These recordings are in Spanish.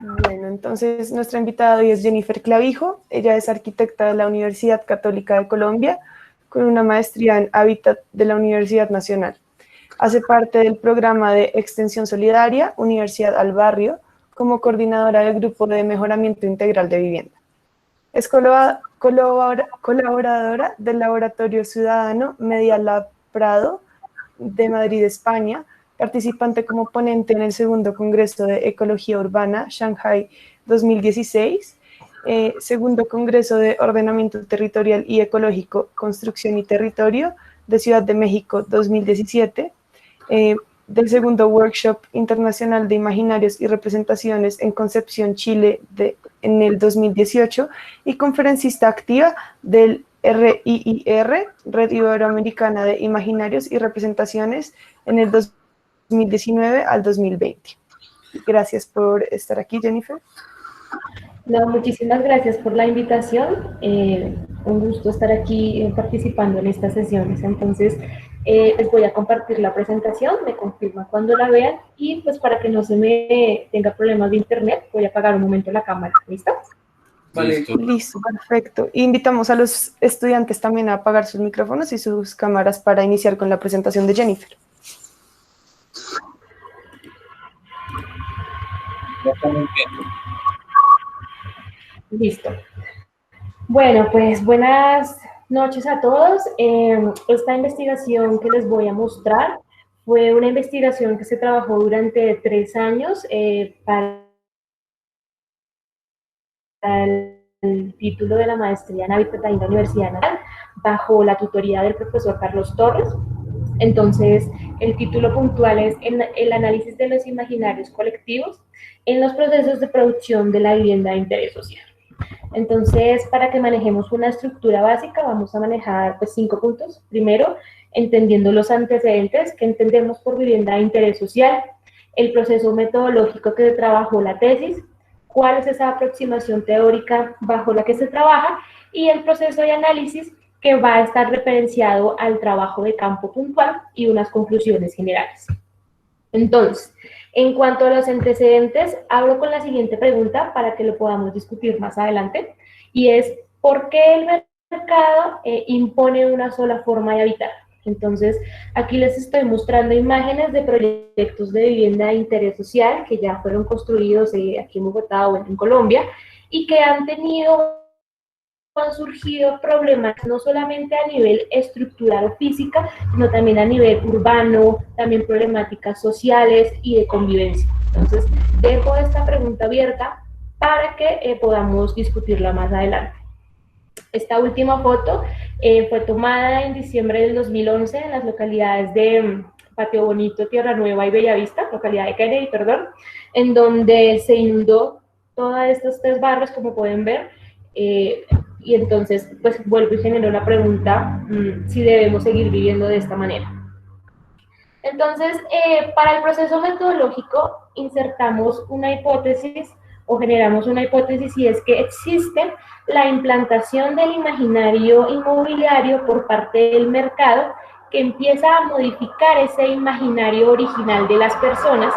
Bueno, entonces nuestra invitada hoy es Jennifer Clavijo. Ella es arquitecta de la Universidad Católica de Colombia, con una maestría en Hábitat de la Universidad Nacional. Hace parte del programa de Extensión Solidaria, Universidad al Barrio, como coordinadora del Grupo de Mejoramiento Integral de Vivienda. Es colaboradora del Laboratorio Ciudadano Media Lab Prado de Madrid, España, participante como ponente en el segundo Congreso de Ecología Urbana, Shanghai 2016, segundo Congreso de Ordenamiento Territorial y Ecológico, Construcción y Territorio de Ciudad de México 2017, del segundo Workshop Internacional de Imaginarios y Representaciones en Concepción, Chile, en el 2018, y conferencista activa del RIIR, Red Iberoamericana de Imaginarios y Representaciones, en el 2019 al 2020. Gracias por estar aquí, Jennifer. No, muchísimas gracias por la invitación. Un gusto estar aquí participando en estas sesiones. Entonces, les voy a compartir la presentación, me confirma cuando la vean y pues para que no se me tenga problemas de internet, voy a apagar un momento la cámara. ¿Listo? Vale. Listo, perfecto. Invitamos a los estudiantes también a apagar sus micrófonos y sus cámaras para iniciar con la presentación de Jennifer. Listo. Bueno, pues buenas noches a todos. Esta investigación que les voy a mostrar fue una investigación que se trabajó durante 3 años para el título de la maestría en Hábitat en la Universidad Nacional, bajo la tutoría del profesor Carlos Torres. Entonces, el título puntual es el análisis de los imaginarios colectivos en los procesos de producción de la vivienda de interés social. Entonces, para que manejemos una estructura básica, vamos a manejar pues 5 puntos. Primero, entendiendo los antecedentes que entendemos por vivienda de interés social, el proceso metodológico que trabajó la tesis, cuál es esa aproximación teórica bajo la que se trabaja y el proceso de análisis que va a estar referenciado al trabajo de campo puntual y unas conclusiones generales. Entonces, en cuanto a los antecedentes, abro con la siguiente pregunta para que lo podamos discutir más adelante, y es, ¿por qué el mercado impone una sola forma de habitar? Entonces, aquí les estoy mostrando imágenes de proyectos de vivienda de interés social que ya fueron construidos aquí en Bogotá o en Colombia, y que han surgido problemas no solamente a nivel estructural o física, sino también a nivel urbano, también problemáticas sociales y de convivencia. Entonces, dejo esta pregunta abierta para que podamos discutirla más adelante. Esta última foto fue tomada en diciembre del 2011 en las localidades de Patio Bonito, Tierra Nueva y Bellavista, localidad de Kennedy, perdón, en donde se inundó todos estos 3 barrios, como pueden ver, y entonces pues vuelvo y genero la pregunta si debemos seguir viviendo de esta manera. Entonces, para el proceso metodológico insertamos una hipótesis o generamos una hipótesis, y es que existe la implantación del imaginario inmobiliario por parte del mercado que empieza a modificar ese imaginario original de las personas,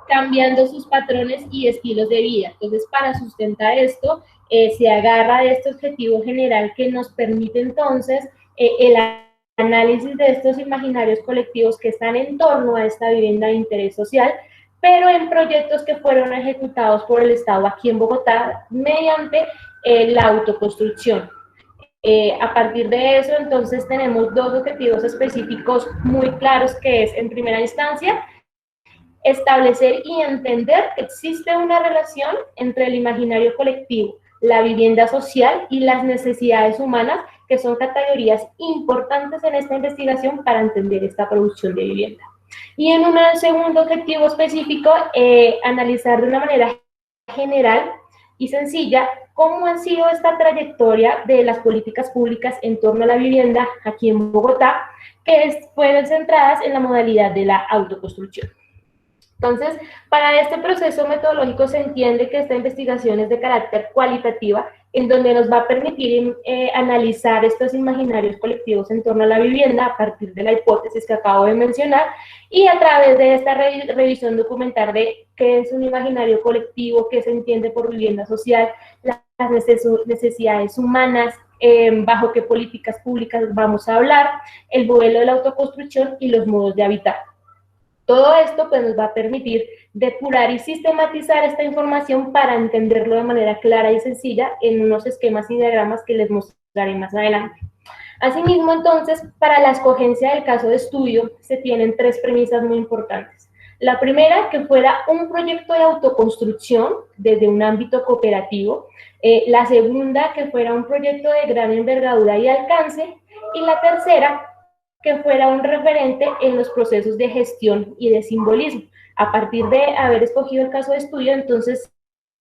cambiando sus patrones y estilos de vida. Entonces, para sustentar esto, se agarra de este objetivo general que nos permite entonces el análisis de estos imaginarios colectivos que están en torno a esta vivienda de interés social, pero en proyectos que fueron ejecutados por el Estado aquí en Bogotá mediante la autoconstrucción. A partir de eso, entonces, tenemos 2 objetivos específicos muy claros, que es, en primera instancia, establecer y entender que existe una relación entre el imaginario colectivo, la vivienda social y las necesidades humanas, que son categorías importantes en esta investigación para entender esta producción de vivienda. Y en un segundo objetivo específico, analizar de una manera general y sencilla cómo ha sido esta trayectoria de las políticas públicas en torno a la vivienda aquí en Bogotá, que fueron centradas en la modalidad de la autoconstrucción. Entonces, para este proceso metodológico se entiende que esta investigación es de carácter cualitativa, en donde nos va a permitir analizar estos imaginarios colectivos en torno a la vivienda a partir de la hipótesis que acabo de mencionar, y a través de esta revisión documentar de qué es un imaginario colectivo, qué se entiende por vivienda social, las necesidades humanas, bajo qué políticas públicas vamos a hablar, el modelo de la autoconstrucción y los modos de habitar. Todo esto pues, nos va a permitir depurar y sistematizar esta información para entenderlo de manera clara y sencilla en unos esquemas y diagramas que les mostraré más adelante. Asimismo, entonces, para la escogencia del caso de estudio se tienen 3 premisas muy importantes. La primera, que fuera un proyecto de autoconstrucción desde un ámbito cooperativo. La segunda, que fuera un proyecto de gran envergadura y alcance. Y la tercera, que fuera un referente en los procesos de gestión y de simbolismo. A partir de haber escogido el caso de estudio, entonces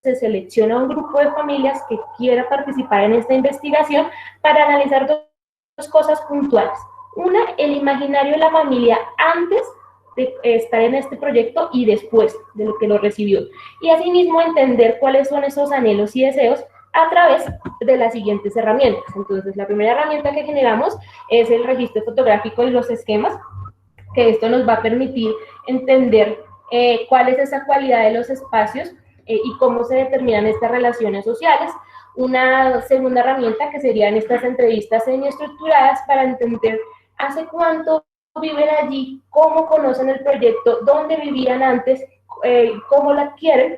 se selecciona un grupo de familias que quiera participar en esta investigación para analizar dos cosas puntuales. Una, el imaginario de la familia antes de estar en este proyecto y después de lo que lo recibió. Y asimismo entender cuáles son esos anhelos y deseos a través de las siguientes herramientas. Entonces, la primera herramienta que generamos es el registro fotográfico de los esquemas, que esto nos va a permitir entender cuál es esa cualidad de los espacios y cómo se determinan estas relaciones sociales. Una segunda herramienta que serían estas entrevistas semiestructuradas para entender hace cuánto viven allí, cómo conocen el proyecto, dónde vivían antes, cómo la adquieren.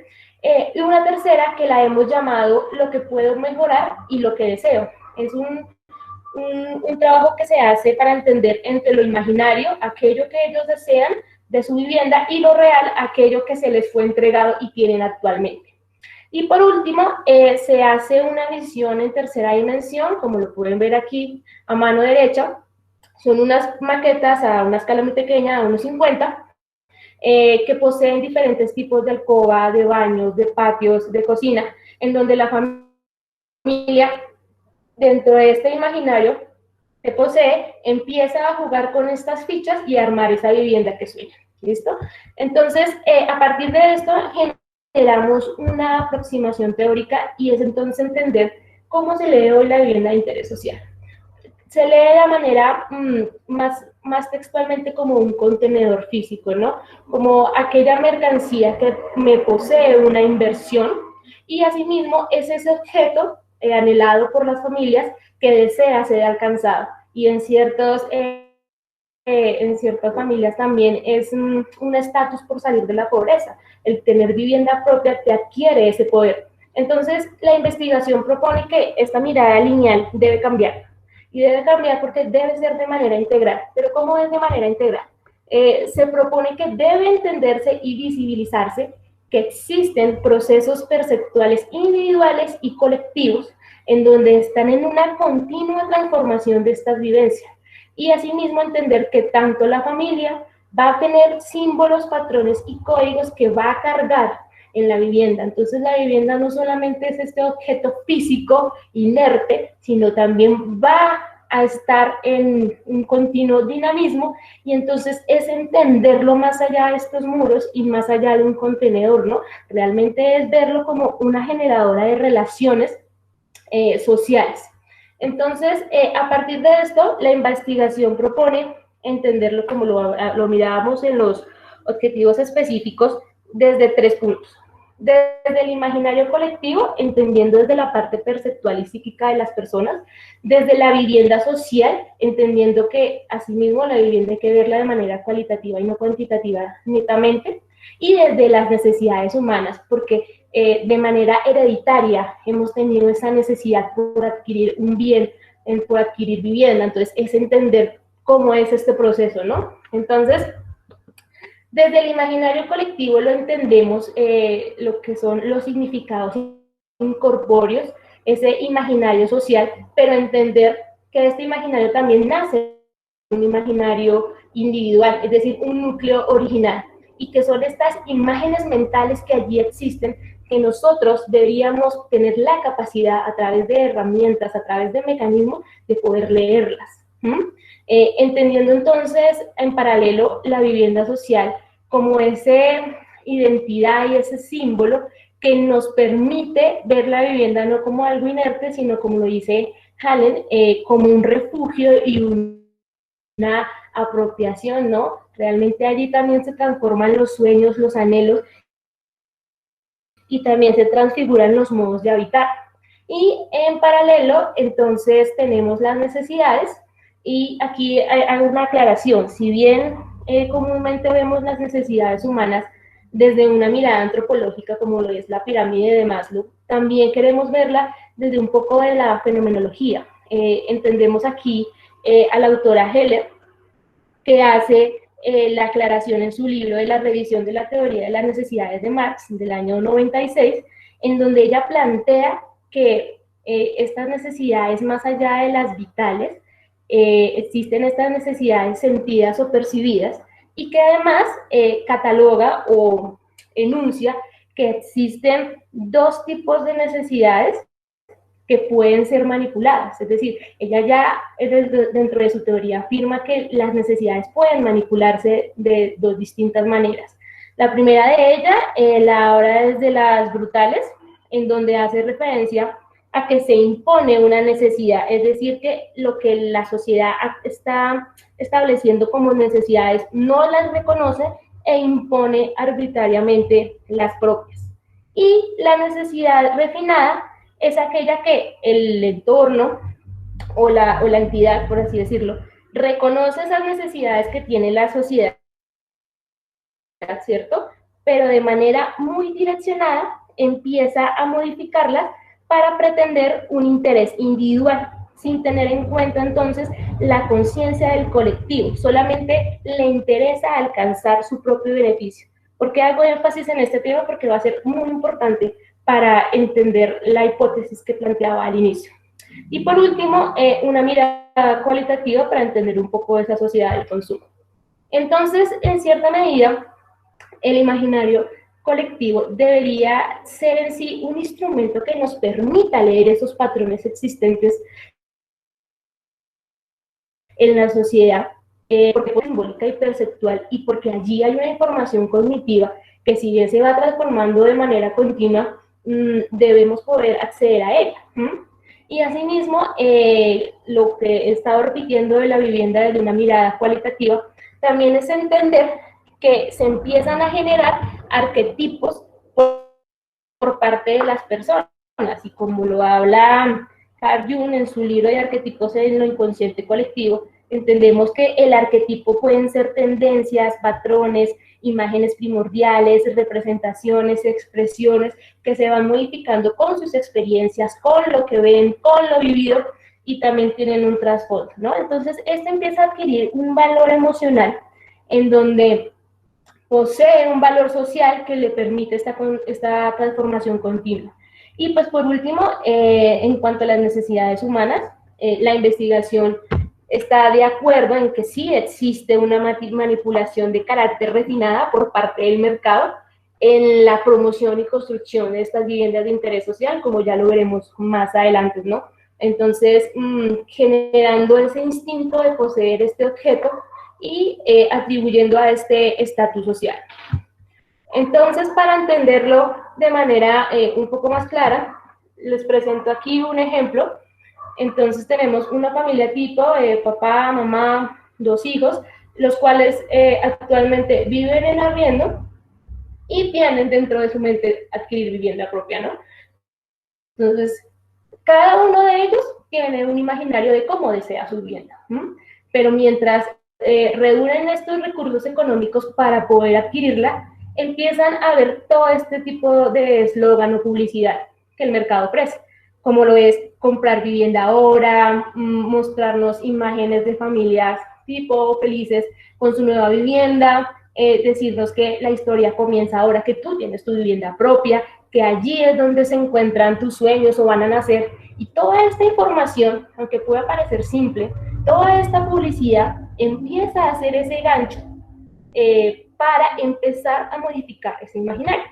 Y una tercera que la hemos llamado lo que puedo mejorar y lo que deseo. Es un trabajo que se hace para entender entre lo imaginario, aquello que ellos desean de su vivienda, y lo real, aquello que se les fue entregado y tienen actualmente. Y por último, se hace una visión en tercera dimensión, como lo pueden ver aquí a mano derecha. Son unas maquetas a una escala muy pequeña, a 1.50, que poseen diferentes tipos de alcoba, de baños, de patios, de cocina, en donde la familia, dentro de este imaginario que posee, empieza a jugar con estas fichas y a armar esa vivienda que sueña. ¿Listo? Entonces, a partir de esto, generamos una aproximación teórica, y es entonces entender cómo se lee hoy la vivienda de interés social. Se lee de la manera más textualmente como un contenedor físico, ¿no? Como aquella mercancía que me posee una inversión, y asimismo es ese objeto anhelado por las familias que desea ser alcanzado. Y en ciertas familias también es un estatus por salir de la pobreza. El tener vivienda propia te adquiere ese poder. Entonces, la investigación propone que esta mirada lineal debe cambiar. Y debe cambiar porque debe ser de manera integral. ¿Pero cómo es de manera integral? Se propone que debe entenderse y visibilizarse que existen procesos perceptuales individuales y colectivos en donde están en una continua transformación de estas vivencias. Y asimismo entender que tanto la familia va a tener símbolos, patrones y códigos que va a cargar en la vivienda. Entonces la vivienda no solamente es este objeto físico inerte, sino también va a estar en un continuo dinamismo, y entonces es entenderlo más allá de estos muros y más allá de un contenedor, ¿no? Realmente es verlo como una generadora de relaciones sociales. Entonces, a partir de esto, la investigación propone entenderlo como lo mirábamos en los objetivos específicos desde 3 puntos. Desde el imaginario colectivo, entendiendo desde la parte perceptual y psíquica de las personas, desde la vivienda social, entendiendo que asimismo la vivienda hay que verla de manera cualitativa y no cuantitativa netamente, y desde las necesidades humanas, porque de manera hereditaria hemos tenido esa necesidad por adquirir un bien, por adquirir vivienda. Entonces es entender cómo es este proceso, ¿no? Entonces, desde el imaginario colectivo lo entendemos lo que son los significados incorpóreos, ese imaginario social, pero entender que este imaginario también nace de un imaginario individual, es decir, un núcleo original, y que son estas imágenes mentales que allí existen, que nosotros deberíamos tener la capacidad a través de herramientas, a través de mecanismos, de poder leerlas. Entendiendo entonces en paralelo la vivienda social como esa identidad y ese símbolo que nos permite ver la vivienda no como algo inerte, sino como lo dice Hallen, como un refugio y una apropiación, ¿no? Realmente allí también se transforman los sueños, los anhelos, y también se transfiguran los modos de habitar. Y en paralelo, entonces, tenemos las necesidades, y aquí hago una aclaración. Si bien comúnmente vemos las necesidades humanas desde una mirada antropológica, como lo es la pirámide de Maslow, también queremos verla desde un poco de la fenomenología. Entendemos aquí a la autora Heller, que hace la aclaración en su libro de la revisión de la teoría de las necesidades de Marx, del año 96, en donde ella plantea que estas necesidades, más allá de las vitales, existen estas necesidades sentidas o percibidas, y que además cataloga o enuncia que existen dos tipos de necesidades que pueden ser manipuladas. Es decir, ella ya dentro de su teoría afirma que las necesidades pueden manipularse de dos distintas maneras. La primera de ellas la habla desde las brutales, en donde hace referencia a que se impone una necesidad, es decir, que lo que la sociedad está estableciendo como necesidades no las reconoce e impone arbitrariamente las propias. Y la necesidad refinada es aquella que el entorno o la entidad, por así decirlo, reconoce esas necesidades que tiene la sociedad, ¿cierto? Pero de manera muy direccionada empieza a modificarlas para pretender un interés individual, sin tener en cuenta entonces la conciencia del colectivo. Solamente le interesa alcanzar su propio beneficio. ¿Por qué hago énfasis en este tema? Porque va a ser muy importante para entender la hipótesis que planteaba al inicio. Y por último, una mirada cualitativa para entender un poco esa sociedad del consumo. Entonces, en cierta medida, el imaginario colectivo debería ser en sí un instrumento que nos permita leer esos patrones existentes en la sociedad, porque es simbólica y perceptual, y porque allí hay una información cognitiva que, si bien se va transformando de manera continua, debemos poder acceder a ella. Y asimismo, lo que he estado repitiendo de la vivienda desde una mirada cualitativa, también es entender que se empiezan a generar arquetipos por parte de las personas, y como lo habla Carl Jung en su libro de arquetipos en lo inconsciente colectivo, entendemos que el arquetipo pueden ser tendencias, patrones, imágenes primordiales, representaciones, expresiones que se van modificando con sus experiencias, con lo que ven, con lo vivido, y también tienen un trasfondo, ¿no? Entonces, este empieza a adquirir un valor emocional en donde posee un valor social que le permite esta transformación continua. Y pues por último, en cuanto a las necesidades humanas, la investigación está de acuerdo en que sí existe una manipulación de carácter refinada por parte del mercado en la promoción y construcción de estas viviendas de interés social, como ya lo veremos más adelante, ¿no? Entonces, generando ese instinto de poseer este objeto y atribuyendo a este estatus social. Entonces, para entenderlo de manera un poco más clara, les presento aquí un ejemplo. Entonces tenemos una familia tipo, papá, mamá, dos hijos, los cuales actualmente viven en arriendo y tienen dentro de su mente adquirir vivienda propia, ¿no? Entonces, cada uno de ellos tiene un imaginario de cómo desea su vivienda, pero mientras reúnen estos recursos económicos para poder adquirirla, empiezan a ver todo este tipo de eslogan o publicidad que el mercado ofrece, como lo es comprar vivienda ahora, mostrarnos imágenes de familias tipo felices con su nueva vivienda, decirnos que la historia comienza ahora que tú tienes tu vivienda propia, que allí es donde se encuentran tus sueños o van a nacer. Y toda esta información, aunque pueda parecer simple, toda esta publicidad empieza a hacer ese gancho para empezar a modificar ese imaginario.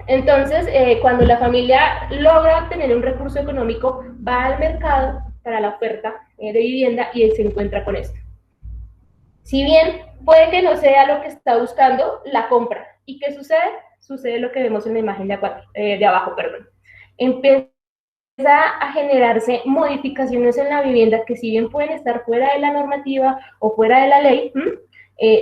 Entonces, cuando la familia logra obtener un recurso económico, va al mercado para la oferta de vivienda y se encuentra con esto. Si bien puede que no sea lo que está buscando, la compra. ¿Y qué sucede? sucede lo que vemos en la imagen de abajo, perdón. Empieza a generarse modificaciones en la vivienda que, si bien pueden estar fuera de la normativa o fuera de la ley,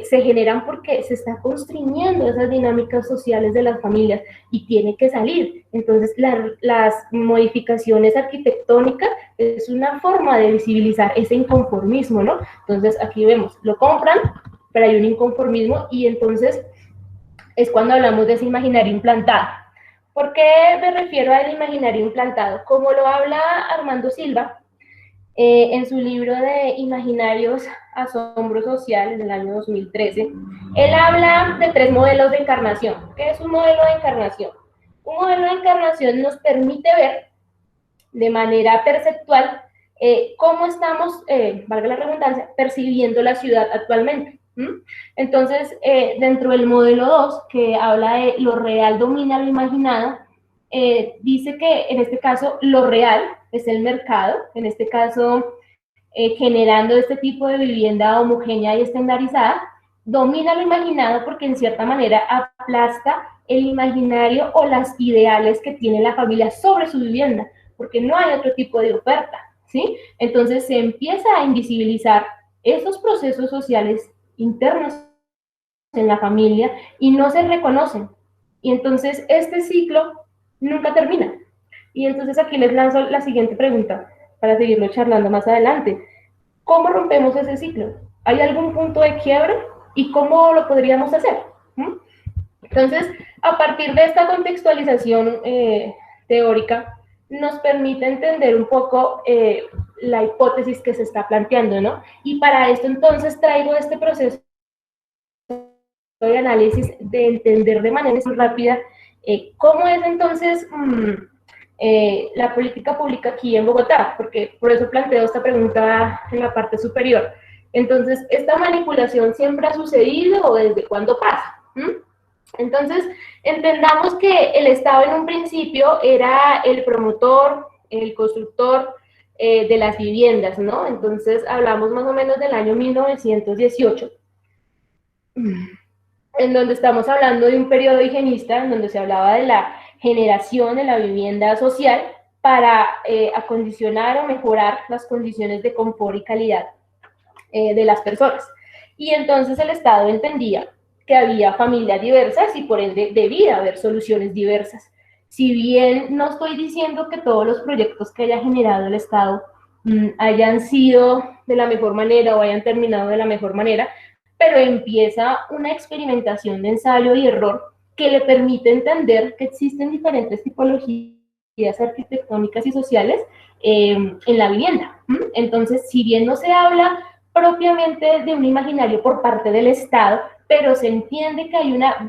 se generan porque se está constriñendo esas dinámicas sociales de las familias y tiene que salir. Entonces, las modificaciones arquitectónicas es una forma de visibilizar ese inconformismo, ¿no? Entonces, aquí vemos, lo compran, pero hay un inconformismo, y entonces es cuando hablamos de ese imaginario implantado. ¿Por qué me refiero al imaginario implantado? Como lo habla Armando Silva, en su libro de Imaginarios, Asombro Social, en el año 2013, él habla de 3 modelos de encarnación. ¿Qué es un modelo de encarnación? Un modelo de encarnación nos permite ver de manera perceptual cómo estamos, valga la redundancia, percibiendo la ciudad actualmente. Entonces, dentro del modelo 2, que habla de lo real domina lo imaginado, dice que en este caso lo real es el mercado, en este caso generando este tipo de vivienda homogénea y estandarizada, domina lo imaginado porque en cierta manera aplasta el imaginario o las ideales que tiene la familia sobre su vivienda, porque no hay otro tipo de oferta, ¿sí? Entonces se empieza a invisibilizar esos procesos sociales internos en la familia y no se reconocen. Y entonces este ciclo nunca termina. Y entonces aquí les lanzo la siguiente pregunta para seguirlo charlando más adelante. ¿Cómo rompemos ese ciclo? ¿Hay algún punto de quiebre? ¿Y cómo lo podríamos hacer? Entonces, a partir de esta contextualización teórica, nos permite entender un poco la hipótesis que se está planteando, ¿no? Y para esto entonces traigo este proceso de análisis, de entender de manera muy rápida cómo es entonces la política pública aquí en Bogotá, porque por eso planteo esta pregunta en la parte superior. Entonces, ¿esta manipulación siempre ha sucedido o desde cuándo pasa? Entonces, entendamos que el Estado en un principio era el promotor, el constructor de las viviendas, ¿no? Entonces, hablamos más o menos del año 1918, en donde estamos hablando de un periodo higienista, en donde se hablaba de la generación de la vivienda social para acondicionar o mejorar las condiciones de confort y calidad de las personas. Y entonces el Estado entendía que había familias diversas y por ende debía haber soluciones diversas. Si bien no estoy diciendo que todos los proyectos que haya generado el Estado hayan sido de la mejor manera o hayan terminado de la mejor manera, pero empieza una experimentación de ensayo y error que le permite entender que existen diferentes tipologías arquitectónicas y sociales en la vivienda. Entonces, si bien no se habla propiamente de un imaginario por parte del Estado, pero se entiende que hay una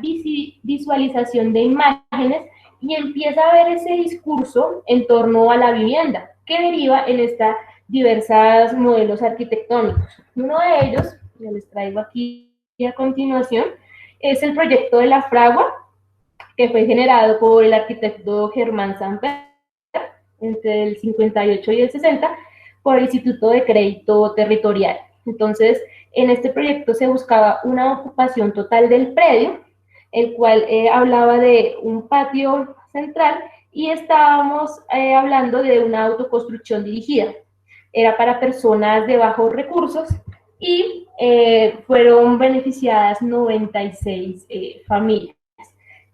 visualización de imágenes y empieza a haber ese discurso en torno a la vivienda, que deriva en estos diversos modelos arquitectónicos. Uno de ellos, que les traigo aquí a continuación, es el proyecto de la Fragua, que fue generado por el arquitecto Germán Samper entre el 58 y el 60 por el Instituto de Crédito Territorial. Entonces, en este proyecto se buscaba una ocupación total del predio, el cual hablaba de un patio central y estábamos hablando de una autoconstrucción dirigida. Era para personas de bajos recursos y fueron beneficiadas 96 familias.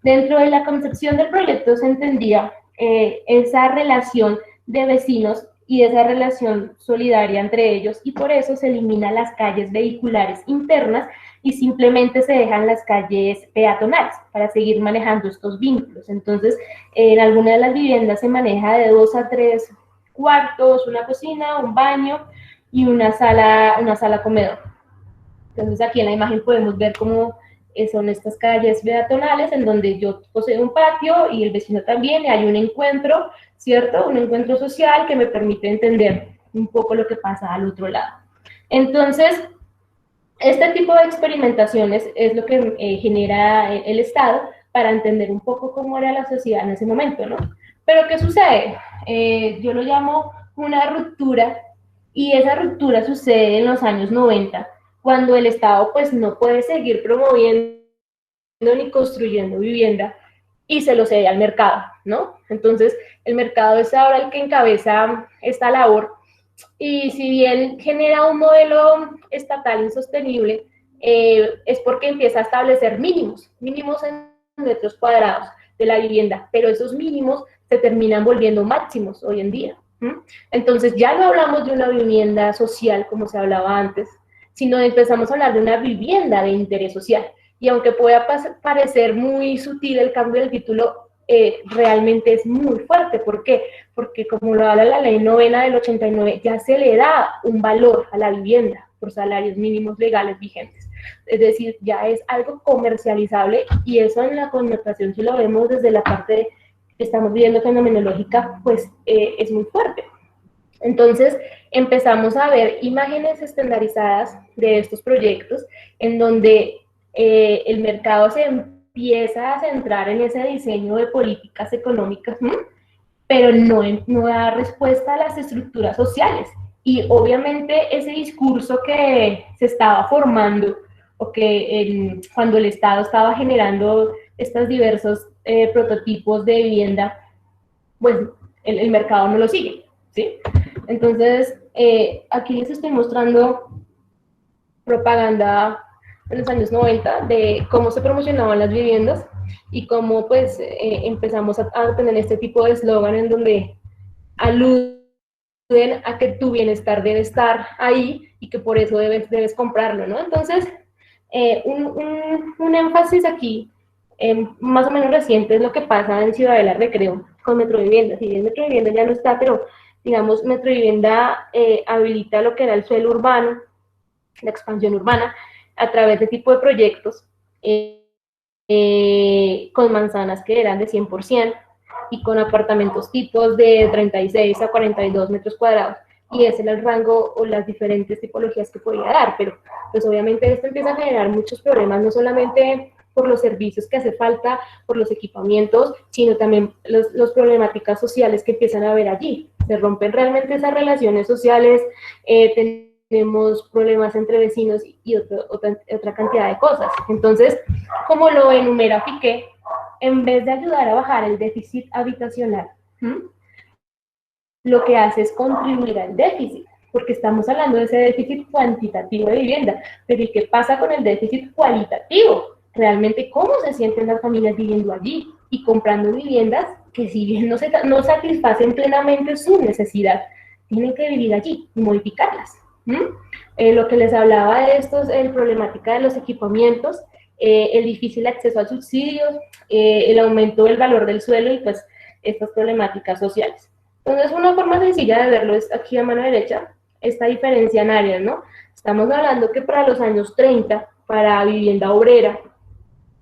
Dentro de la concepción del proyecto se entendía esa relación de vecinos y esa relación solidaria entre ellos, y por eso se eliminan las calles vehiculares internas y simplemente se dejan las calles peatonales para seguir manejando estos vínculos. Entonces, en alguna de las viviendas se maneja de 2 a 3 cuartos, una cocina, un baño y una sala comedor. Entonces, aquí en la imagen podemos ver cómo son estas calles peatonales en donde yo poseo un patio y el vecino también, y hay un encuentro, ¿cierto? Un encuentro social que me permite entender un poco lo que pasa al otro lado. Entonces, este tipo de experimentaciones es lo que genera el Estado para entender un poco cómo era la sociedad en ese momento, ¿no? Pero ¿qué sucede? Yo lo llamo una ruptura, y esa ruptura sucede en los años 90, cuando el Estado pues no puede seguir promoviendo ni construyendo vivienda y se lo cede al mercado, ¿no? Entonces, el mercado es ahora el que encabeza esta labor, y si bien genera un modelo estatal insostenible, es porque empieza a establecer mínimos en metros cuadrados de la vivienda, pero esos mínimos se terminan volviendo máximos hoy en día. Entonces ya no hablamos de una vivienda social como se hablaba antes, sino empezamos a hablar de una vivienda de interés social. Y aunque pueda parecer muy sutil el cambio del título, realmente es muy fuerte. ¿Por qué? Porque como lo habla la ley novena del 89, ya se le da un valor a la vivienda por salarios mínimos legales vigentes. Es decir, ya es algo comercializable, y eso en la connotación, si lo vemos desde la parte que estamos viendo fenomenológica, pues es muy fuerte. Entonces empezamos a ver imágenes estandarizadas de estos proyectos en donde el mercado se empieza a centrar en ese diseño de políticas económicas, pero no da respuesta a las estructuras sociales. Y obviamente ese discurso que se estaba formando, o que cuando el Estado estaba generando estos diversos prototipos de vivienda, pues el mercado no lo sigue, ¿sí? Entonces, aquí les estoy mostrando propaganda en los años 90 de cómo se promocionaban las viviendas y cómo pues empezamos a tener este tipo de eslogan en donde aluden a que tu bienestar debe estar ahí y que por eso debes comprarlo, ¿no? Entonces, un énfasis aquí, más o menos reciente, es lo que pasa en Ciudadela Recreo con Metrovivienda. Si bien Metrovivienda ya no está, pero digamos, Metrovivienda habilita lo que era el suelo urbano, la expansión urbana, a través de tipo de proyectos con manzanas que eran de 100% y con apartamentos tipos de 36 a 42 metros cuadrados. Y ese era el rango o las diferentes tipologías que podía dar, pero pues obviamente esto empieza a generar muchos problemas, no solamente por los servicios que hace falta, por los equipamientos, sino también las problemáticas sociales que empiezan a haber allí. Se rompen realmente esas relaciones sociales, tenemos problemas entre vecinos y otra cantidad de cosas. Entonces, como lo enumera Piqué, en vez de ayudar a bajar el déficit habitacional, lo que hace es contribuir al déficit, porque estamos hablando de ese déficit cuantitativo de vivienda, pero ¿y qué pasa con el déficit cualitativo? Realmente, ¿cómo se sienten las familias viviendo allí y comprando viviendas que, si bien no satisfacen plenamente su necesidad, tienen que vivir allí y modificarlas? Lo que les hablaba de estos, la problemática de los equipamientos, el difícil acceso al subsidio, el aumento del valor del suelo y pues estas problemáticas sociales. Entonces, una forma sencilla de verlo es aquí a mano derecha, esta diferencia en áreas, ¿no? Estamos hablando que para los años 30, para vivienda obrera,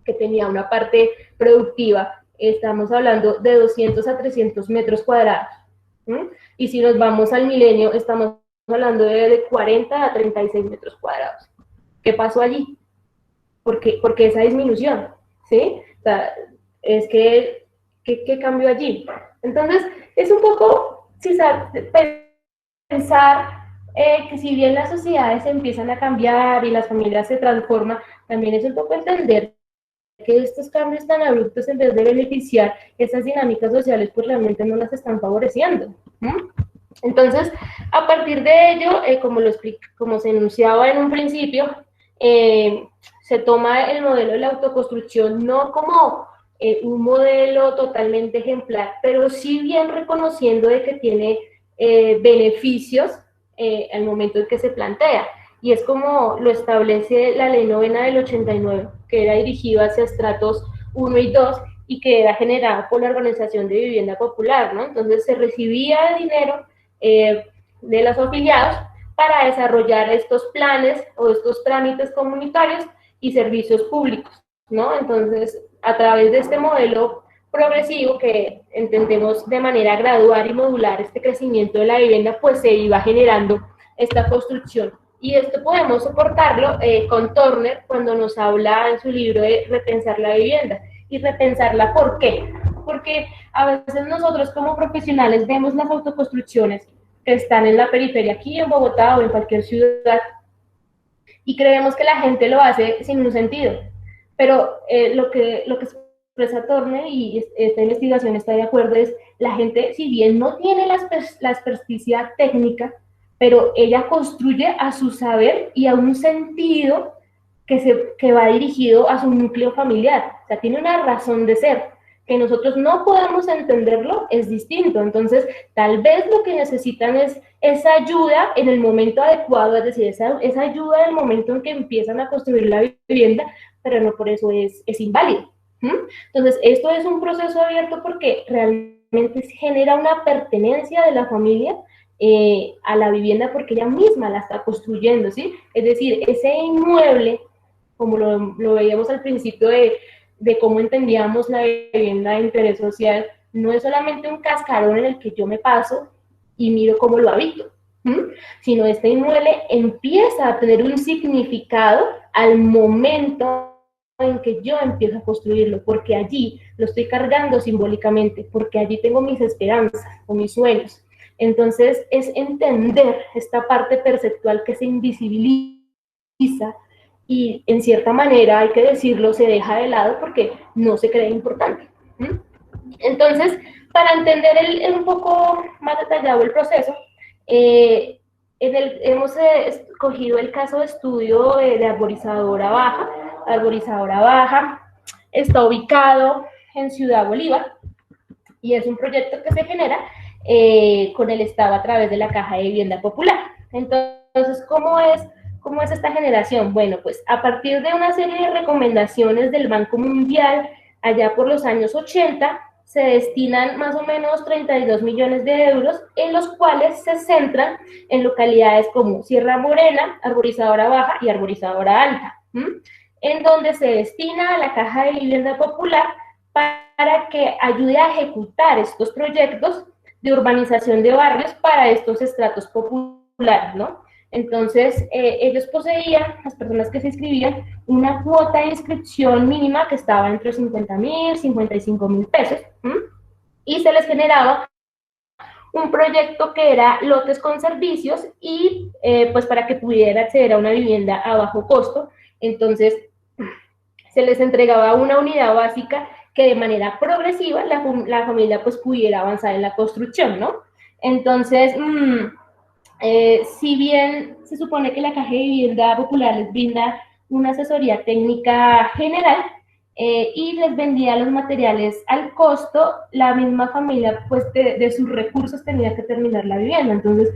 que tenía una parte productiva, estamos hablando de 200 a 300 metros cuadrados. Y si nos vamos al milenio, estamos hablando de 40 a 36 metros cuadrados. ¿Qué pasó allí? Porque esa disminución, ¿sí? O sea, es que, ¿qué cambió allí? Entonces, es un poco pensar que si bien las sociedades empiezan a cambiar y las familias se transforman, también es un poco entender que estos cambios tan abruptos, en vez de beneficiar esas dinámicas sociales, pues realmente no las están favoreciendo. Entonces, a partir de ello, como se enunciaba en un principio, se toma el modelo de la autoconstrucción no como un modelo totalmente ejemplar, pero sí bien reconociendo de que tiene beneficios al momento en que se plantea. Y es como lo establece la ley novena del 89, que era dirigido hacia estratos 1 y 2 y que era generada por la Organización de Vivienda Popular, ¿no? Entonces se recibía dinero de los afiliados para desarrollar estos planes o estos trámites comunitarios y servicios públicos, ¿no? Entonces, a través de este modelo progresivo que entendemos de manera gradual y modular este crecimiento de la vivienda, pues se iba generando esta construcción. Y esto podemos soportarlo con Turner cuando nos habla en su libro de repensar la vivienda. Y repensarla, ¿por qué? Porque a veces nosotros como profesionales vemos las autoconstrucciones que están en la periferia, aquí en Bogotá o en cualquier ciudad, y creemos que la gente lo hace sin un sentido. Pero lo que expresa Turner, y esta investigación está de acuerdo, es la gente, si bien no tiene la experticia técnica, pero ella construye a su saber y a un sentido que va dirigido a su núcleo familiar. O sea, tiene una razón de ser. Que nosotros no podamos entenderlo es distinto. Entonces, tal vez lo que necesitan es esa ayuda en el momento adecuado, es decir, esa ayuda en el momento en que empiezan a construir la vivienda, pero no por eso es inválido. Entonces, esto es un proceso abierto porque realmente genera una pertenencia de la familia a la vivienda porque ella misma la está construyendo, ¿sí? Es decir, ese inmueble, como lo veíamos al principio de cómo entendíamos la vivienda de interés social, no es solamente un cascarón en el que yo me paso y miro cómo lo habito, sino este inmueble empieza a tener un significado al momento en que yo empiezo a construirlo, porque allí lo estoy cargando simbólicamente, porque allí tengo mis esperanzas o mis sueños. Entonces es entender esta parte perceptual que se invisibiliza y en cierta manera, hay que decirlo, se deja de lado porque no se cree importante. Entonces, para entender un poco más detallado el proceso, hemos escogido el caso de estudio de Arborizadora Baja. Arborizadora Baja está ubicado en Ciudad Bolívar y es un proyecto que se genera con el Estado a través de la Caja de Vivienda Popular. Entonces, ¿cómo es esta generación? Bueno, pues a partir de una serie de recomendaciones del Banco Mundial, allá por los años 80, se destinan más o menos 32 millones de euros, en los cuales se centran en localidades como Sierra Morena, Arborizadora Baja y Arborizadora Alta, en donde se destina a la Caja de Vivienda Popular para que ayude a ejecutar estos proyectos de urbanización de barrios para estos estratos populares, ¿no? Entonces, ellos poseían, las personas que se inscribían, una cuota de inscripción mínima que estaba entre 50.000, 55.000 pesos, y se les generaba un proyecto que era lotes con servicios y pues para que pudiera acceder a una vivienda a bajo costo. Entonces, se les entregaba una unidad básica que de manera progresiva la familia pues pudiera avanzar en la construcción, ¿no? Entonces, si bien se supone que la Caja de Vivienda Popular les brinda una asesoría técnica general y les vendía los materiales al costo, la misma familia pues de sus recursos tenía que terminar la vivienda. Entonces,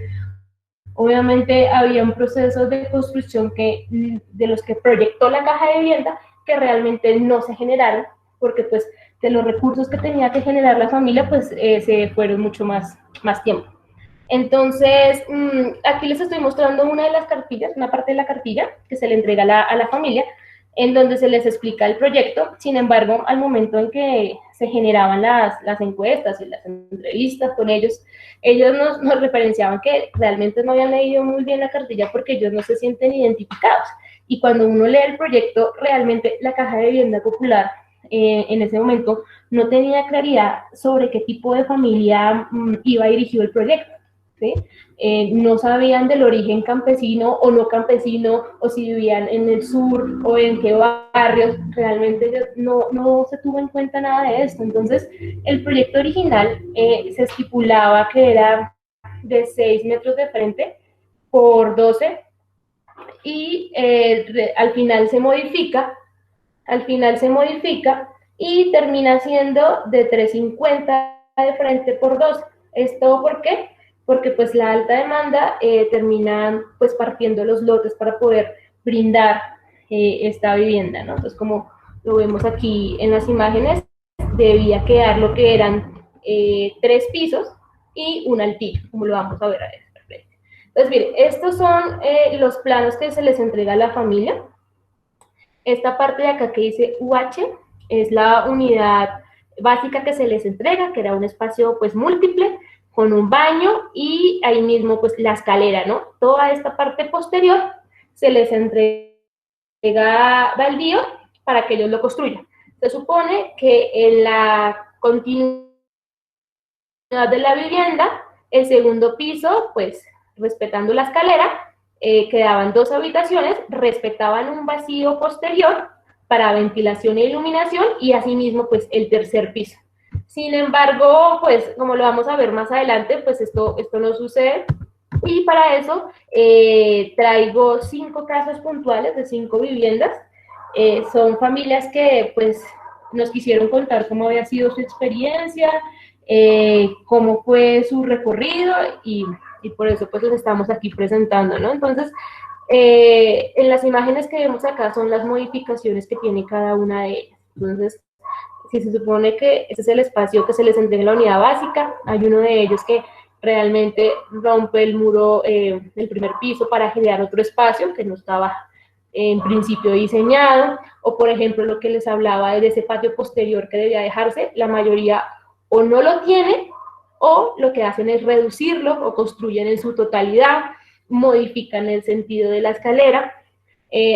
obviamente había un proceso de construcción de los que proyectó la Caja de Vivienda que realmente no se generaron, porque pues de los recursos que tenía que generar la familia pues se fueron mucho más tiempo. Entonces, aquí les estoy mostrando una de las cartillas, una parte de la cartilla que se le entrega a la familia, en donde se les explica el proyecto. Sin embargo, al momento en que se generaban las encuestas y las entrevistas con ellos nos referenciaban que realmente no habían leído muy bien la cartilla porque ellos no se sienten identificados. Y cuando uno lee el proyecto, realmente la Caja de Vivienda Popular en ese momento no tenía claridad sobre qué tipo de familia iba dirigido el proyecto. ¿Sí? No sabían del origen campesino o no campesino, o si vivían en el sur o en qué barrios, realmente no se tuvo en cuenta nada de esto. Entonces, el proyecto original se estipulaba que era de 6 metros de frente por 12 y al final se modifica y termina siendo de 3,50 de frente por 12. ¿Esto por qué? Porque pues la alta demanda termina pues partiendo los lotes para poder brindar esta vivienda, ¿no? Entonces, como lo vemos aquí en las imágenes, debía quedar lo que eran 3 pisos y un altillo, como lo vamos a ver ahora. Entonces, miren, estos son los planos que se les entrega a la familia. Esta parte de acá que dice UH es la unidad básica que se les entrega, que era un espacio pues múltiple, con un baño y ahí mismo pues la escalera, ¿no? Toda esta parte posterior se les entrega baldío para que ellos lo construyan. Se supone que en la continuidad de la vivienda, el segundo piso, pues respetando la escalera, quedaban 2 habitaciones, respetaban un vacío posterior para ventilación e iluminación y asimismo pues el tercer piso. Sin embargo, pues como lo vamos a ver más adelante, pues esto no sucede. Y para eso traigo 5 casos puntuales de 5 viviendas. Son familias que pues nos quisieron contar cómo había sido su experiencia, cómo fue su recorrido y por eso pues los estamos aquí presentando, ¿no? Entonces, en las imágenes que vemos acá son las modificaciones que tiene cada una de ellas. Entonces, si se supone que ese es el espacio que se les entrega en la unidad básica, hay uno de ellos que realmente rompe el muro del primer piso para generar otro espacio que no estaba en principio diseñado, o por ejemplo lo que les hablaba de ese patio posterior que debía dejarse, la mayoría o no lo tiene, o lo que hacen es reducirlo, o construyen en su totalidad, modifican el sentido de la escalera,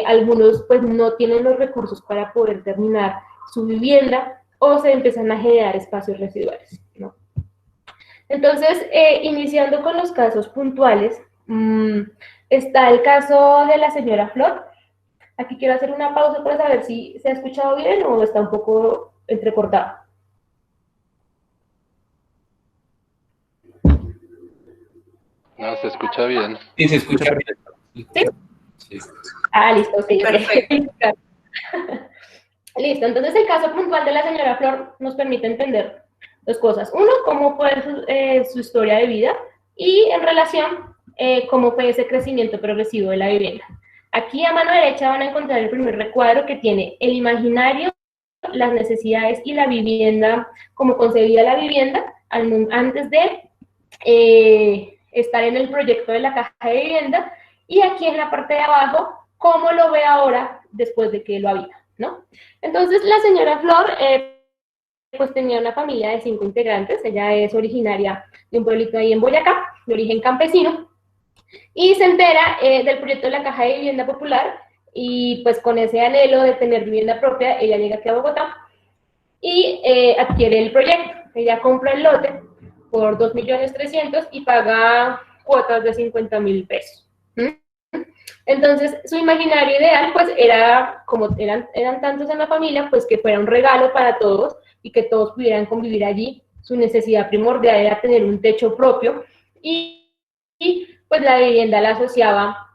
algunos pues no tienen los recursos para poder terminar su vivienda, o se empiezan a generar espacios residuales, ¿no? Entonces, iniciando con los casos puntuales, está el caso de la señora Flor. Aquí quiero hacer una pausa para saber si se ha escuchado bien o está un poco entrecortado. No, se escucha bien. Sí, se escucha perfecto. ¿Sí? Sí. Ah, listo, ok. Perfecto. Listo, entonces el caso puntual de la señora Flor nos permite entender dos cosas. Uno, cómo fue su historia de vida y en relación, cómo fue ese crecimiento progresivo de la vivienda. Aquí a mano derecha van a encontrar el primer recuadro que tiene el imaginario, las necesidades y la vivienda, cómo concebía la vivienda antes de estar en el proyecto de la caja de vivienda, y aquí en la parte de abajo, cómo lo ve ahora después de que lo habita, ¿no? Entonces la señora Flor pues tenía una familia de 5 integrantes, ella es originaria de un pueblito ahí en Boyacá, de origen campesino, y se entera del proyecto de la Caja de Vivienda Popular, y pues con ese anhelo de tener vivienda propia, ella llega aquí a Bogotá y adquiere el proyecto. Ella compra el lote por 2.300.000 y paga cuotas de 50.000 pesos. Entonces, su imaginario ideal, pues, era, como eran tantos en la familia, pues, que fuera un regalo para todos y que todos pudieran convivir allí. Su necesidad primordial era tener un techo propio y pues, la vivienda la asociaba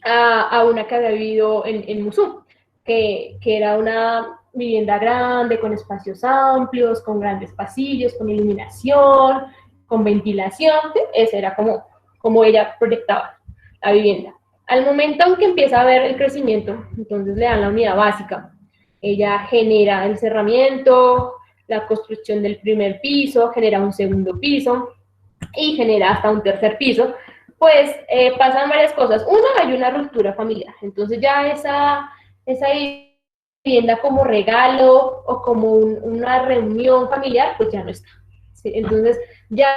a una que había vivido en Musú, que era una vivienda grande, con espacios amplios, con grandes pasillos, con iluminación, con ventilación. Ese era como ella proyectaba la vivienda. Al momento en que empieza a ver el crecimiento, entonces le dan la unidad básica. Ella genera el cerramiento, la construcción del primer piso, genera un segundo piso y genera hasta un tercer piso. Pues pasan varias cosas. Uno, hay una ruptura familiar. Entonces ya esa vivienda como regalo o como una reunión familiar, pues ya no está. ¿Sí? Entonces ya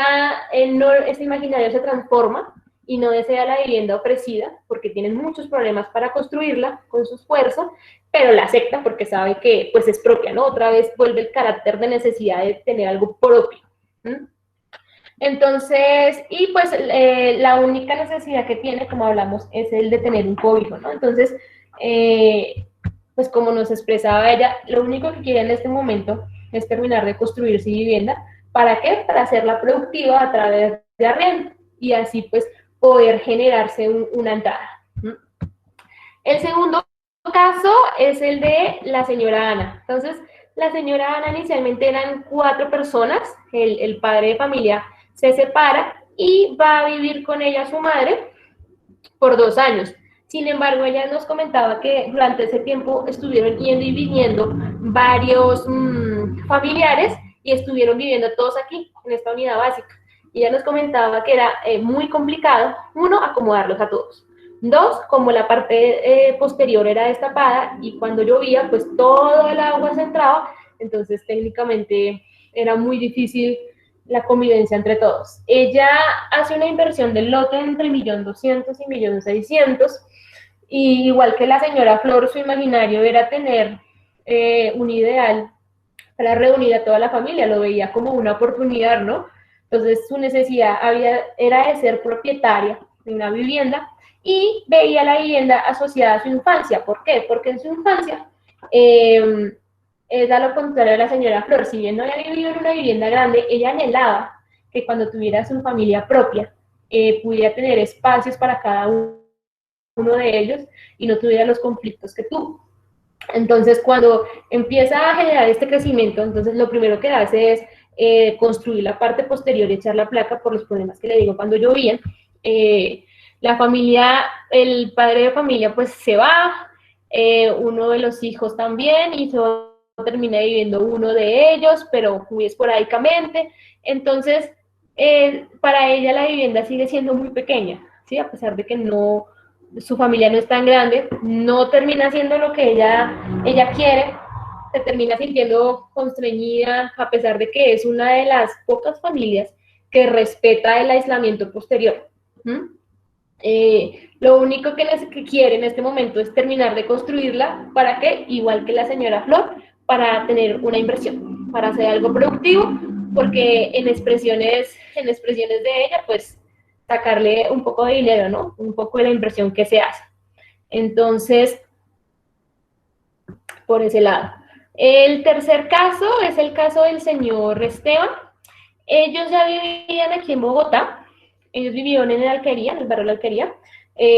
ese imaginario se transforma y no desea la vivienda ofrecida porque tienen muchos problemas para construirla con su esfuerzo, pero la acepta porque sabe que pues es propia, ¿no? Otra vez vuelve el carácter de necesidad de tener algo propio. Entonces, y pues la única necesidad que tiene, como hablamos, es el de tener un cobijo, ¿no? Entonces, pues como nos expresaba ella, lo único que quiere en este momento es terminar de construir su vivienda. ¿Para qué? Para hacerla productiva a través de arriendo y así pues poder generarse una entrada. El segundo caso es el de la señora Ana. Entonces, la señora Ana inicialmente eran 4 personas, el padre de familia se separa y va a vivir con ella su madre por 2 años. Sin embargo, ella nos comentaba que durante ese tiempo estuvieron yendo y viniendo varios familiares y estuvieron viviendo todos aquí, en esta unidad básica. Y ella nos comentaba que era muy complicado, uno, acomodarlos a todos. 2, como la parte posterior era destapada y cuando llovía, pues todo el agua se entraba, entonces técnicamente era muy difícil la convivencia entre todos. Ella hace una inversión del lote entre 1.200.000 y 1.600.000, y igual que la señora Flor, su imaginario era tener un ideal para reunir a toda la familia, lo veía como una oportunidad, ¿no? Entonces su necesidad era de ser propietaria de una vivienda y veía la vivienda asociada a su infancia. ¿Por qué? Porque en su infancia Es a lo contrario de la señora Flor. Si bien no había vivido en una vivienda grande, ella anhelaba que cuando tuviera su familia propia, pudiera tener espacios para cada uno de ellos y no tuviera los conflictos que tuvo. Entonces, cuando empieza a generar este crecimiento, entonces lo primero que hace es construir la parte posterior y echar la placa por los problemas que le digo cuando llovían. La familia, el padre de familia pues se va, uno de los hijos también, y solo termina viviendo uno de ellos, pero muy esporádicamente. Entonces, para ella la vivienda sigue siendo muy pequeña, ¿sí? A pesar de que no, su familia no es tan grande, no termina haciendo lo que ella quiere, se termina sintiendo constreñida, a pesar de que es una de las pocas familias que respeta el aislamiento posterior. Lo único que quiere en este momento es terminar de construirla. ¿Para qué? Igual que la señora Flor, para tener una inversión, para hacer algo productivo, porque en expresiones de ella, pues sacarle un poco de dinero, ¿no? Un poco de la inversión que se hace. Entonces, por ese lado. El tercer caso es el caso del señor Esteban. Ellos ya vivían aquí en Bogotá, ellos vivieron en la Alquería, en el barrio de la Alquería,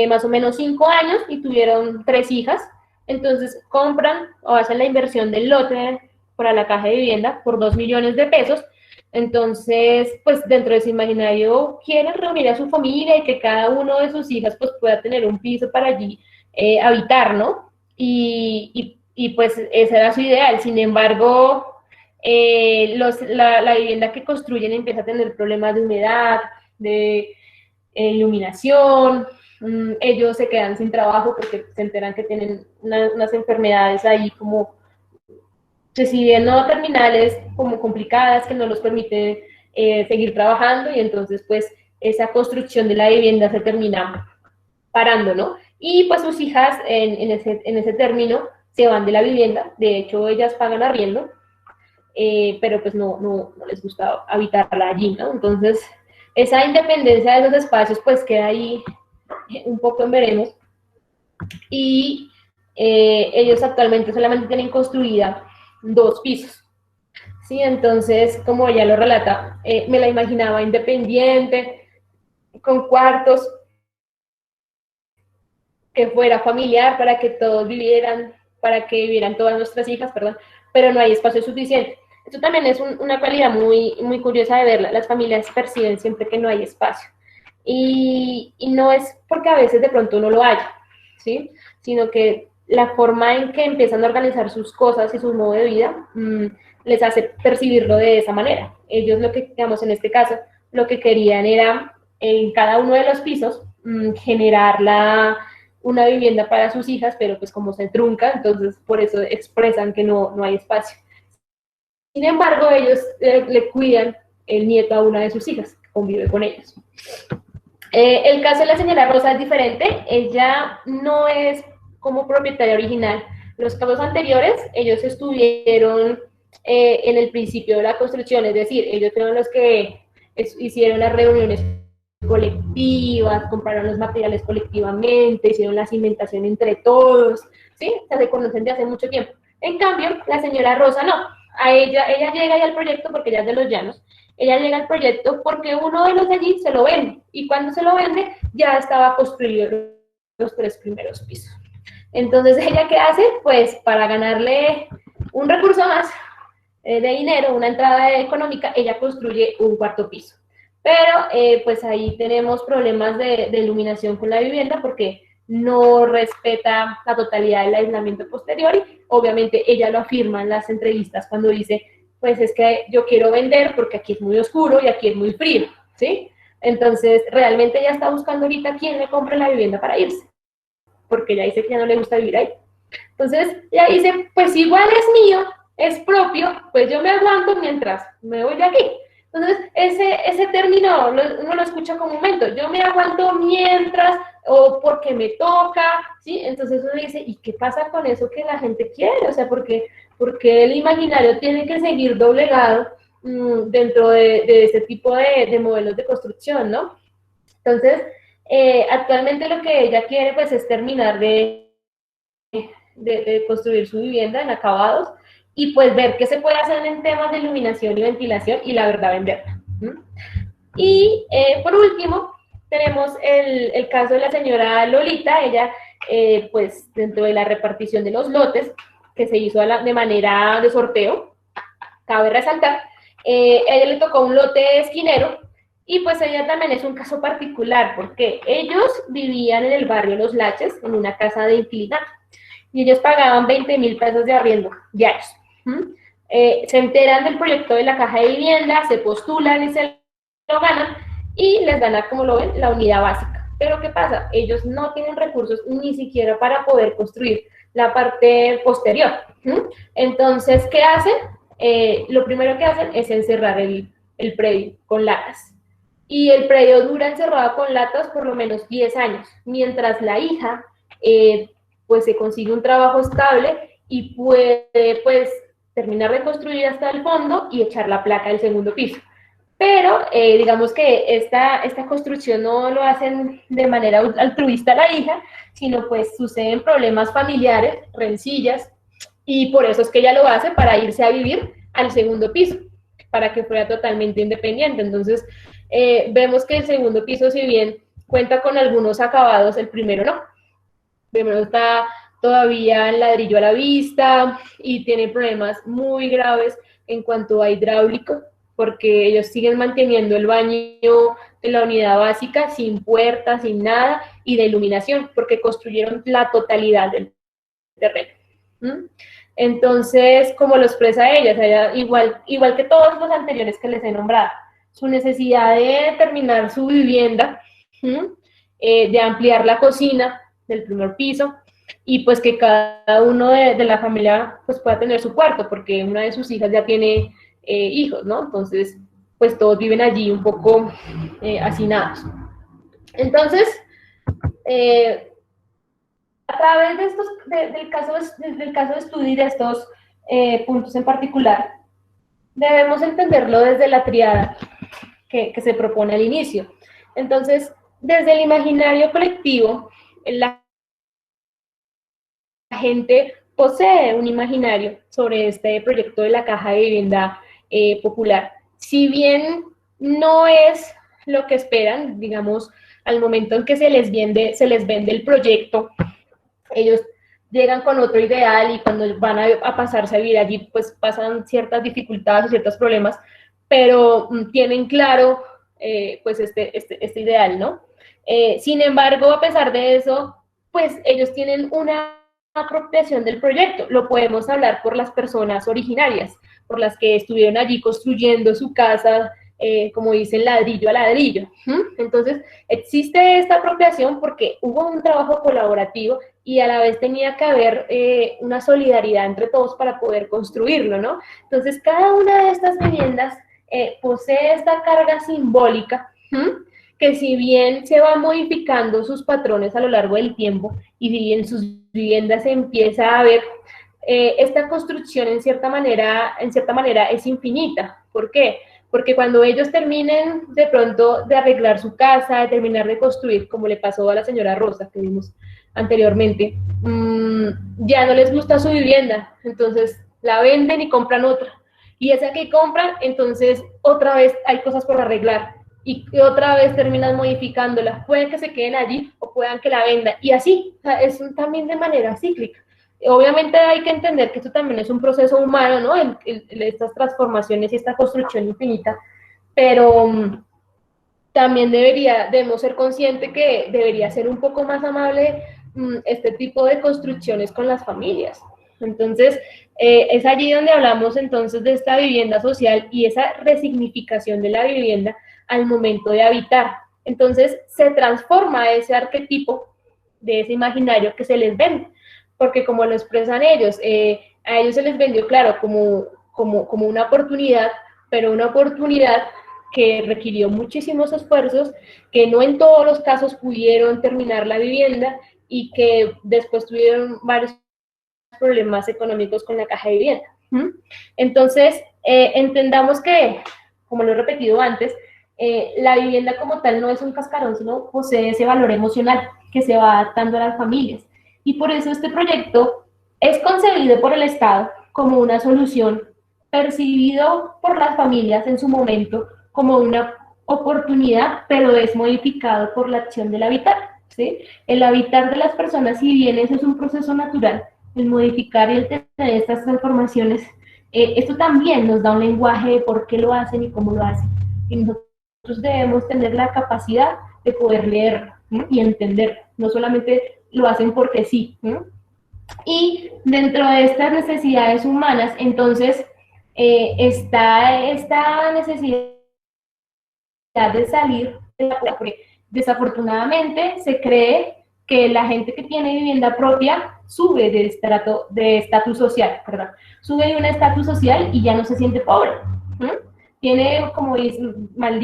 más o menos 5 años y tuvieron 3 hijas. Entonces compran o hacen la inversión del lote para la caja de vivienda por 2 millones de pesos. Entonces, pues dentro de su imaginario quieren reunir a su familia y que cada uno de sus hijas pues pueda tener un piso para allí habitar, ¿no? Y pues ese era su ideal. Sin embargo, la vivienda que construyen empieza a tener problemas de humedad, de iluminación. Ellos se quedan sin trabajo porque se enteran que tienen unas enfermedades ahí como, que si bien no terminales, como complicadas, que no los permite seguir trabajando, y entonces pues esa construcción de la vivienda se termina parando, ¿no? Y pues sus hijas en ese término se van de la vivienda. De hecho ellas pagan arriendo, pero pues no les gusta habitarla allí, ¿no? Entonces, esa independencia de esos espacios pues queda ahí un poco en veremos, y ellos actualmente solamente tienen construida 2 pisos, ¿sí? Entonces, como ella lo relata, me la imaginaba independiente, con cuartos, que fuera familiar para que todos vivieran, para que vivieran todas nuestras hijas, perdón, pero no hay espacio suficiente. Esto también es una cualidad muy curiosa de verla. Las familias perciben siempre que no hay espacio. Y no es porque a veces de pronto no lo haya, ¿sí? Sino que la forma en que empiezan a organizar sus cosas y su modo de vida les hace percibirlo de esa manera. Ellos lo que, digamos, en este caso, lo que querían era en cada uno de los pisos generar una vivienda para sus hijas, pero pues como se trunca, entonces por eso expresan que no hay espacio. Sin embargo, ellos le cuidan el nieto a una de sus hijas, que convive con ellos. El caso de la señora Rosa es diferente. Ella no es como propietaria original. Los casos anteriores, ellos estuvieron en el principio de la construcción, es decir, ellos fueron los que hicieron las reuniones colectivas, compraron los materiales colectivamente, hicieron la cimentación entre todos, ¿sí? O sea, se conocen de hace mucho tiempo. En cambio, la señora Rosa no. Ella llega ya al proyecto porque ella es de Los Llanos. Ella llega al proyecto porque uno de los de allí se lo vende, y cuando se lo vende ya estaba construido los 3 primeros pisos. Entonces, ¿ella qué hace? Pues para ganarle un recurso más de dinero, una entrada económica, ella construye un 4.º piso. Pero pues ahí tenemos problemas de iluminación con la vivienda porque no respeta la totalidad del aislamiento posterior, y obviamente ella lo afirma en las entrevistas cuando dice, pues es que yo quiero vender porque aquí es muy oscuro y aquí es muy frío, ¿sí? Entonces realmente ella está buscando ahorita quién le compre la vivienda para irse, porque ella dice que ya no le gusta vivir ahí. Entonces ella dice, pues igual es mío, es propio, pues yo me aguanto mientras me voy de aquí. Entonces, ese término uno lo escucha comúnmente, yo me aguanto mientras, o porque me toca, ¿sí? Entonces uno dice, ¿y qué pasa con eso que la gente quiere? O sea, porque el imaginario tiene que seguir doblegado dentro de este tipo de modelos de construcción, ¿no? Entonces, actualmente lo que ella quiere, pues, es terminar de de construir su vivienda en acabados y pues ver qué se puede hacer en temas de iluminación y ventilación y la verdad venderla. Y por último, tenemos el caso de la señora Lolita. Ella, pues dentro de la repartición de los lotes que se hizo de manera de sorteo, cabe resaltar, ella le tocó un lote esquinero y pues ella también es un caso particular porque ellos vivían en el barrio Los Laches en una casa de inquilinato y ellos pagaban 20.000 pesos de arriendo diarios. Se enteran del proyecto de la caja de vivienda, se postulan y se lo ganan y les dan, como lo ven, la unidad básica. Pero ¿qué pasa? Ellos no tienen recursos ni siquiera para poder construir la parte posterior. Entonces, ¿qué hacen? Lo primero que hacen es encerrar el predio con latas. Y el predio dura encerrado con latas por lo menos 10 años, mientras la hija pues se consigue un trabajo estable y puede pues terminar de construir hasta el fondo y echar la placa del segundo piso. Pero digamos que esta construcción no lo hacen de manera altruista la hija, sino pues suceden problemas familiares, rencillas, y por eso es que ella lo hace para irse a vivir al segundo piso, para que fuera totalmente independiente. Entonces, vemos que el segundo piso, si bien cuenta con algunos acabados, el primero no. El primero está todavía en ladrillo a la vista y tiene problemas muy graves en cuanto a hidráulico, porque ellos siguen manteniendo el baño de la unidad básica sin puertas, sin nada, y de iluminación, porque construyeron la totalidad del terreno. Entonces, como lo expresa ella, igual que todos los anteriores que les he nombrado, su necesidad de terminar su vivienda, de ampliar la cocina del primer piso, y pues que cada uno de la familia pues pueda tener su cuarto, porque una de sus hijas ya tiene hijos, ¿no? Entonces, pues todos viven allí un poco hacinados. Entonces, a través de estos, del caso de estudio y de estos puntos en particular, debemos entenderlo desde la triada que se propone al inicio. Entonces, desde el imaginario colectivo, la gente posee un imaginario sobre este proyecto de la caja de vivienda popular. Si bien no es lo que esperan, digamos, al momento en que se les vende el proyecto, ellos llegan con otro ideal y cuando van a pasarse a vivir allí, pues pasan ciertas dificultades o ciertos problemas, pero tienen claro pues este ideal, ¿no? Sin embargo, a pesar de eso, pues ellos tienen una apropiación del proyecto. Lo podemos hablar por las personas originarias, por las que estuvieron allí construyendo su casa, como dicen, ladrillo a ladrillo. Entonces, existe esta apropiación porque hubo un trabajo colaborativo y a la vez tenía que haber una solidaridad entre todos para poder construirlo, ¿no? Entonces, cada una de estas viviendas posee esta carga simbólica, que si bien se van modificando sus patrones a lo largo del tiempo y si en sus viviendas se empieza a ver, esta construcción en cierta manera es infinita. ¿Por qué? Porque cuando ellos terminen de pronto de arreglar su casa, de terminar de construir, como le pasó a la señora Rosa que vimos anteriormente, ya no les gusta su vivienda, entonces la venden y compran otra. Y esa que compran, entonces otra vez hay cosas por arreglar y otra vez terminan modificándola. Pueden que se queden allí o puedan que la vendan. Y así, o sea, es también de manera cíclica. Obviamente hay que entender que esto también es un proceso humano, ¿no? Estas transformaciones y esta construcción infinita, pero también debemos ser conscientes que debería ser un poco más amable este tipo de construcciones con las familias. Entonces, es allí donde hablamos entonces de esta vivienda social y esa resignificación de la vivienda al momento de habitar. Entonces, se transforma ese arquetipo de ese imaginario que se les vende, porque como lo expresan ellos, a ellos se les vendió, claro, como una oportunidad, pero una oportunidad que requirió muchísimos esfuerzos, que no en todos los casos pudieron terminar la vivienda y que después tuvieron varios problemas económicos con la caja de vivienda. Entonces, entendamos que, como lo he repetido antes, la vivienda como tal no es un cascarón, sino posee ese valor emocional que se va adaptando a las familias. Y por eso este proyecto es concebido por el Estado como una solución, percibido por las familias en su momento como una oportunidad, pero es modificado por la acción del habitar, ¿sí? El habitar de las personas, si bien eso es un proceso natural, el modificar y el tener estas transformaciones, esto también nos da un lenguaje de por qué lo hacen y cómo lo hacen. Y nosotros debemos tener la capacidad de poder leer y entender, no solamente lo hacen porque sí. Y dentro de estas necesidades humanas, entonces, está esta necesidad de salir de la pobreza, porque desafortunadamente se cree que la gente que tiene vivienda propia sube de estatus social, perdón, sube de un estatus social y ya no se siente pobre. Tiene, como mal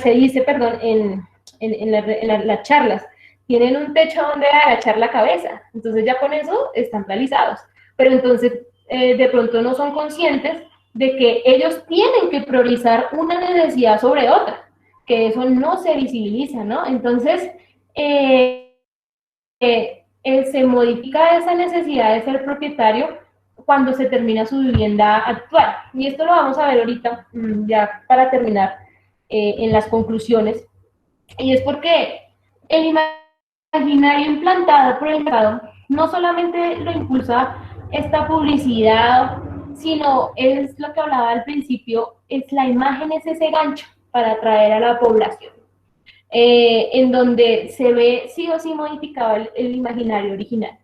se dice, perdón, en las charlas, tienen un techo donde agachar la cabeza, entonces ya con eso están realizados, pero entonces de pronto no son conscientes de que ellos tienen que priorizar una necesidad sobre otra, que eso no se visibiliza, ¿no? Entonces, se modifica esa necesidad de ser propietario cuando se termina su vivienda actual. Y esto lo vamos a ver ahorita, ya para terminar, en las conclusiones. Y es porque el imaginario implantado por el mercado no solamente lo impulsa esta publicidad, sino es lo que hablaba al principio, es la imagen, es ese gancho para atraer a la población, en donde se ve sí o sí modificado el imaginario original,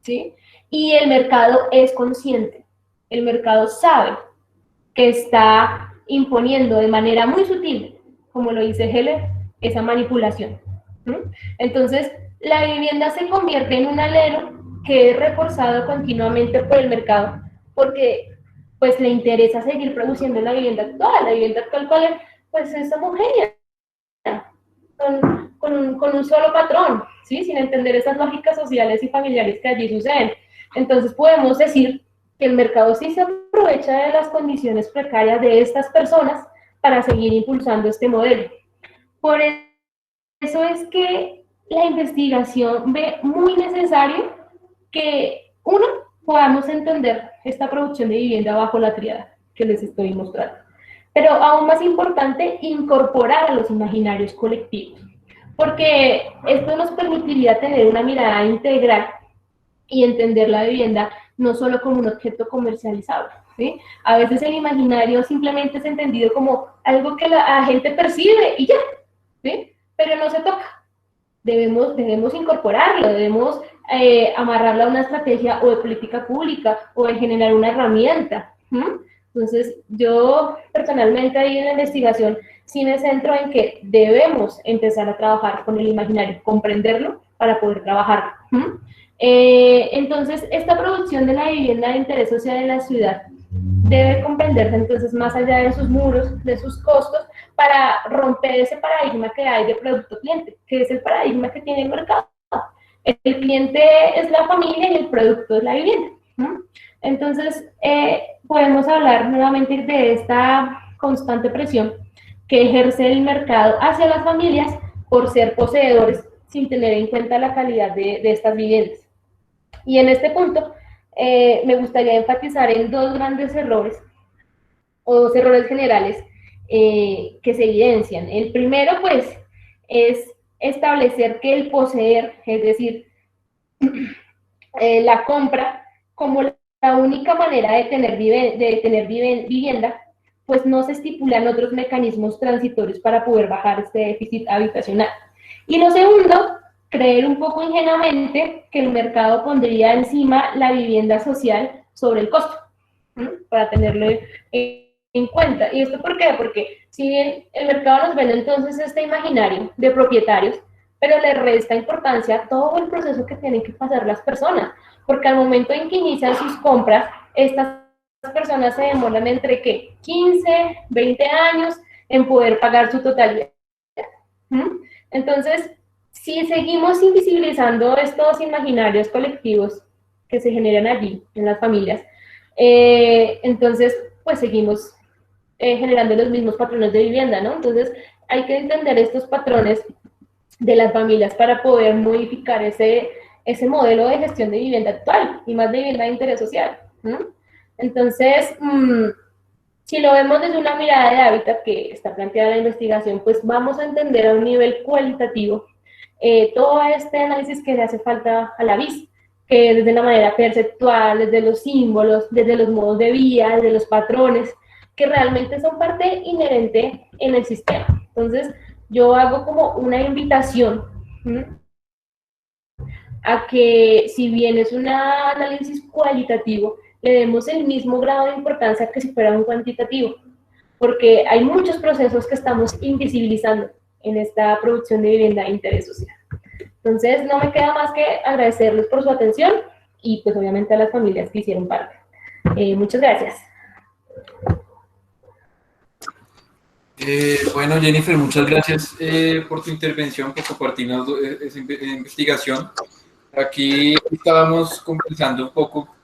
¿sí? Y el mercado es consciente, el mercado sabe que está imponiendo de manera muy sutil, como lo dice Heller, esa manipulación. Entonces, la vivienda se convierte en un alero que es reforzado continuamente por el mercado, porque pues le interesa seguir produciendo la vivienda actual, pues es homogénea, con un solo patrón, ¿sí? Sin entender esas lógicas sociales y familiares que allí suceden. Entonces podemos decir que el mercado sí se aprovecha de las condiciones precarias de estas personas para seguir impulsando este modelo. Por eso es que la investigación ve muy necesario que, uno, podamos entender esta producción de vivienda bajo la tríada que les estoy mostrando. Pero aún más importante, incorporar a los imaginarios colectivos, porque esto nos permitiría tener una mirada integral y entender la vivienda no solo como un objeto comercializable, ¿sí? A veces el imaginario simplemente es entendido como algo que la gente percibe y ya, ¿sí? Pero no se toca. Debemos incorporarlo, debemos amarrarlo a una estrategia o de política pública o de generar una herramienta. Entonces, yo personalmente ahí en la investigación sí me centro en que debemos empezar a trabajar con el imaginario, comprenderlo para poder trabajarlo. Entonces, esta producción de la vivienda de interés social en la ciudad debe comprenderse entonces más allá de sus muros, de sus costos, para romper ese paradigma que hay de producto-cliente, que es el paradigma que tiene el mercado. El cliente es la familia y el producto es la vivienda. Entonces, podemos hablar nuevamente de esta constante presión que ejerce el mercado hacia las familias por ser poseedores sin tener en cuenta la calidad de estas viviendas. Y en este punto, me gustaría enfatizar en dos grandes errores, o dos errores generales que se evidencian. El primero, pues, es establecer que el poseer, es decir, la compra, como la única manera de tener vivienda, pues no se estipulan otros mecanismos transitorios para poder bajar este déficit habitacional. Y lo segundo, creer un poco ingenuamente que el mercado pondría encima la vivienda social sobre el costo, para tenerlo en cuenta. ¿Y esto por qué? Porque si bien el mercado nos vende entonces este imaginario de propietarios, pero le resta importancia a todo el proceso que tienen que pasar las personas, porque al momento en que inician sus compras, estas personas se demoran entre ¿qué? 15, 20 años en poder pagar su totalidad. Entonces, si seguimos invisibilizando estos imaginarios colectivos que se generan allí, en las familias, entonces, pues seguimos generando los mismos patrones de vivienda, ¿no? Entonces, hay que entender estos patrones de las familias para poder modificar ese ese modelo de gestión de vivienda actual y más de vivienda de interés social. Entonces, si lo vemos desde una mirada de hábitat que está planteada en la investigación, pues vamos a entender a un nivel cualitativo todo este análisis que le hace falta a la vista, que desde la manera perceptual, desde los símbolos, desde los modos de vida, desde los patrones, que realmente son parte inherente en el sistema. Entonces, yo hago como una invitación a que, si bien es un análisis cualitativo, le demos el mismo grado de importancia que si fuera un cuantitativo, porque hay muchos procesos que estamos invisibilizando en esta producción de vivienda de interés social. Entonces, no me queda más que agradecerles por su atención y pues obviamente a las familias que hicieron parte. Muchas gracias. Bueno, Jennifer, muchas gracias por tu intervención, por compartirnos esa investigación. Aquí estábamos conversando un poco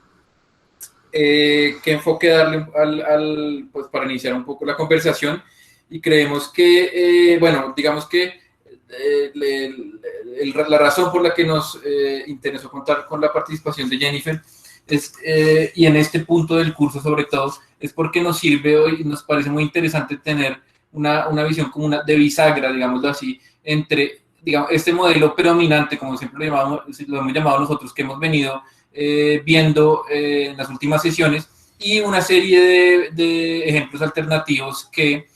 qué enfoque darle pues para iniciar un poco la conversación, y creemos que, bueno, digamos que la razón por la que nos interesó contar con la participación de Jennifer y en este punto del curso sobre todo, es porque nos sirve hoy, nos parece muy interesante tener una visión como una de bisagra, digámoslo así, entre, digamos, este modelo predominante, como siempre lo hemos llamado nosotros, que hemos venido viendo en las últimas sesiones, y una serie de ejemplos alternativos que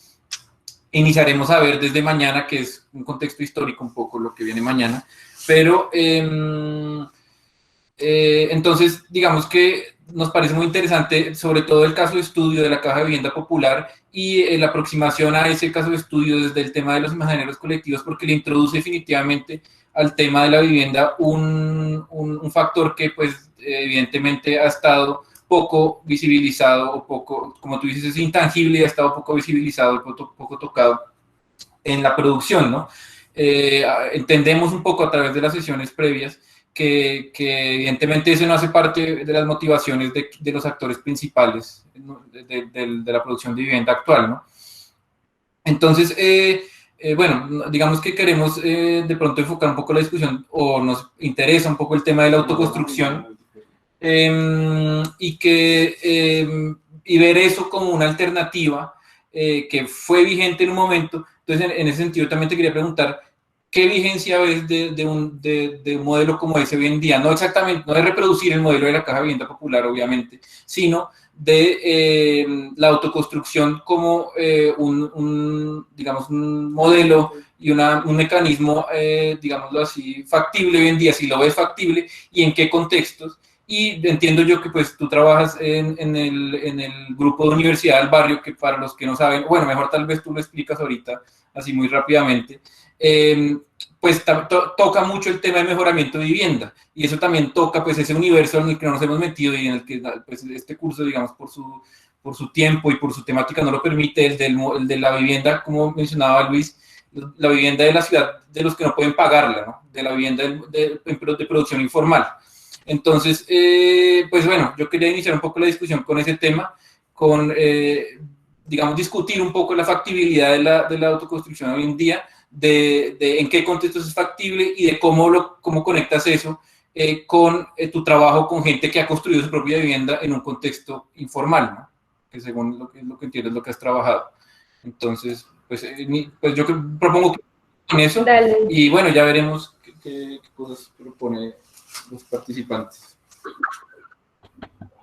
iniciaremos a ver desde mañana, que es un contexto histórico un poco lo que viene mañana, pero entonces digamos que nos parece muy interesante sobre todo el caso de estudio de la Caja de Vivienda Popular y la aproximación a ese caso de estudio desde el tema de los imaginarios colectivos, porque le introduce definitivamente al tema de la vivienda un factor que pues evidentemente ha estado poco visibilizado, o poco, como tú dices, es intangible y ha estado poco visibilizado, poco tocado en la producción, ¿no? Entendemos un poco a través de las sesiones previas que evidentemente eso no hace parte de las motivaciones de los actores principales, ¿no? de la producción de vivienda actual, ¿no? Entonces, bueno, digamos que queremos de pronto enfocar un poco la discusión, o nos interesa un poco el tema de la autoconstrucción, y ver eso como una alternativa que fue vigente en un momento. Entonces, en ese sentido también te quería preguntar, ¿qué vigencia ves de un modelo como ese hoy en día? No exactamente, no de reproducir el modelo de la Caja de Vivienda Popular, obviamente, sino de la autoconstrucción como digamos, un modelo y un mecanismo, digámoslo así, factible hoy en día, si lo ves factible, y en qué contextos. Y entiendo yo que pues tú trabajas en el grupo de Universidad del Barrio, que para los que no saben, bueno, mejor tal vez tú lo explicas ahorita, así muy rápidamente, pues toca mucho el tema de mejoramiento de vivienda, y eso también toca pues ese universo en el que nos hemos metido y en el que pues, este curso, digamos, por su tiempo y por su temática no lo permite, el de la vivienda, como mencionaba Luis, la vivienda de la ciudad de los que no pueden pagarla, ¿no? De la vivienda de producción informal. Entonces, pues bueno, yo quería iniciar un poco la discusión con ese tema, con, digamos, discutir un poco la factibilidad de la autoconstrucción hoy en día, de en qué contextos es factible y de cómo conectas eso con tu trabajo con gente que ha construido su propia vivienda en un contexto informal, ¿no? Que según lo que entiendo es lo que has trabajado. Entonces, pues yo propongo que con eso, Dale. Y bueno, ya veremos qué cosas propone los participantes.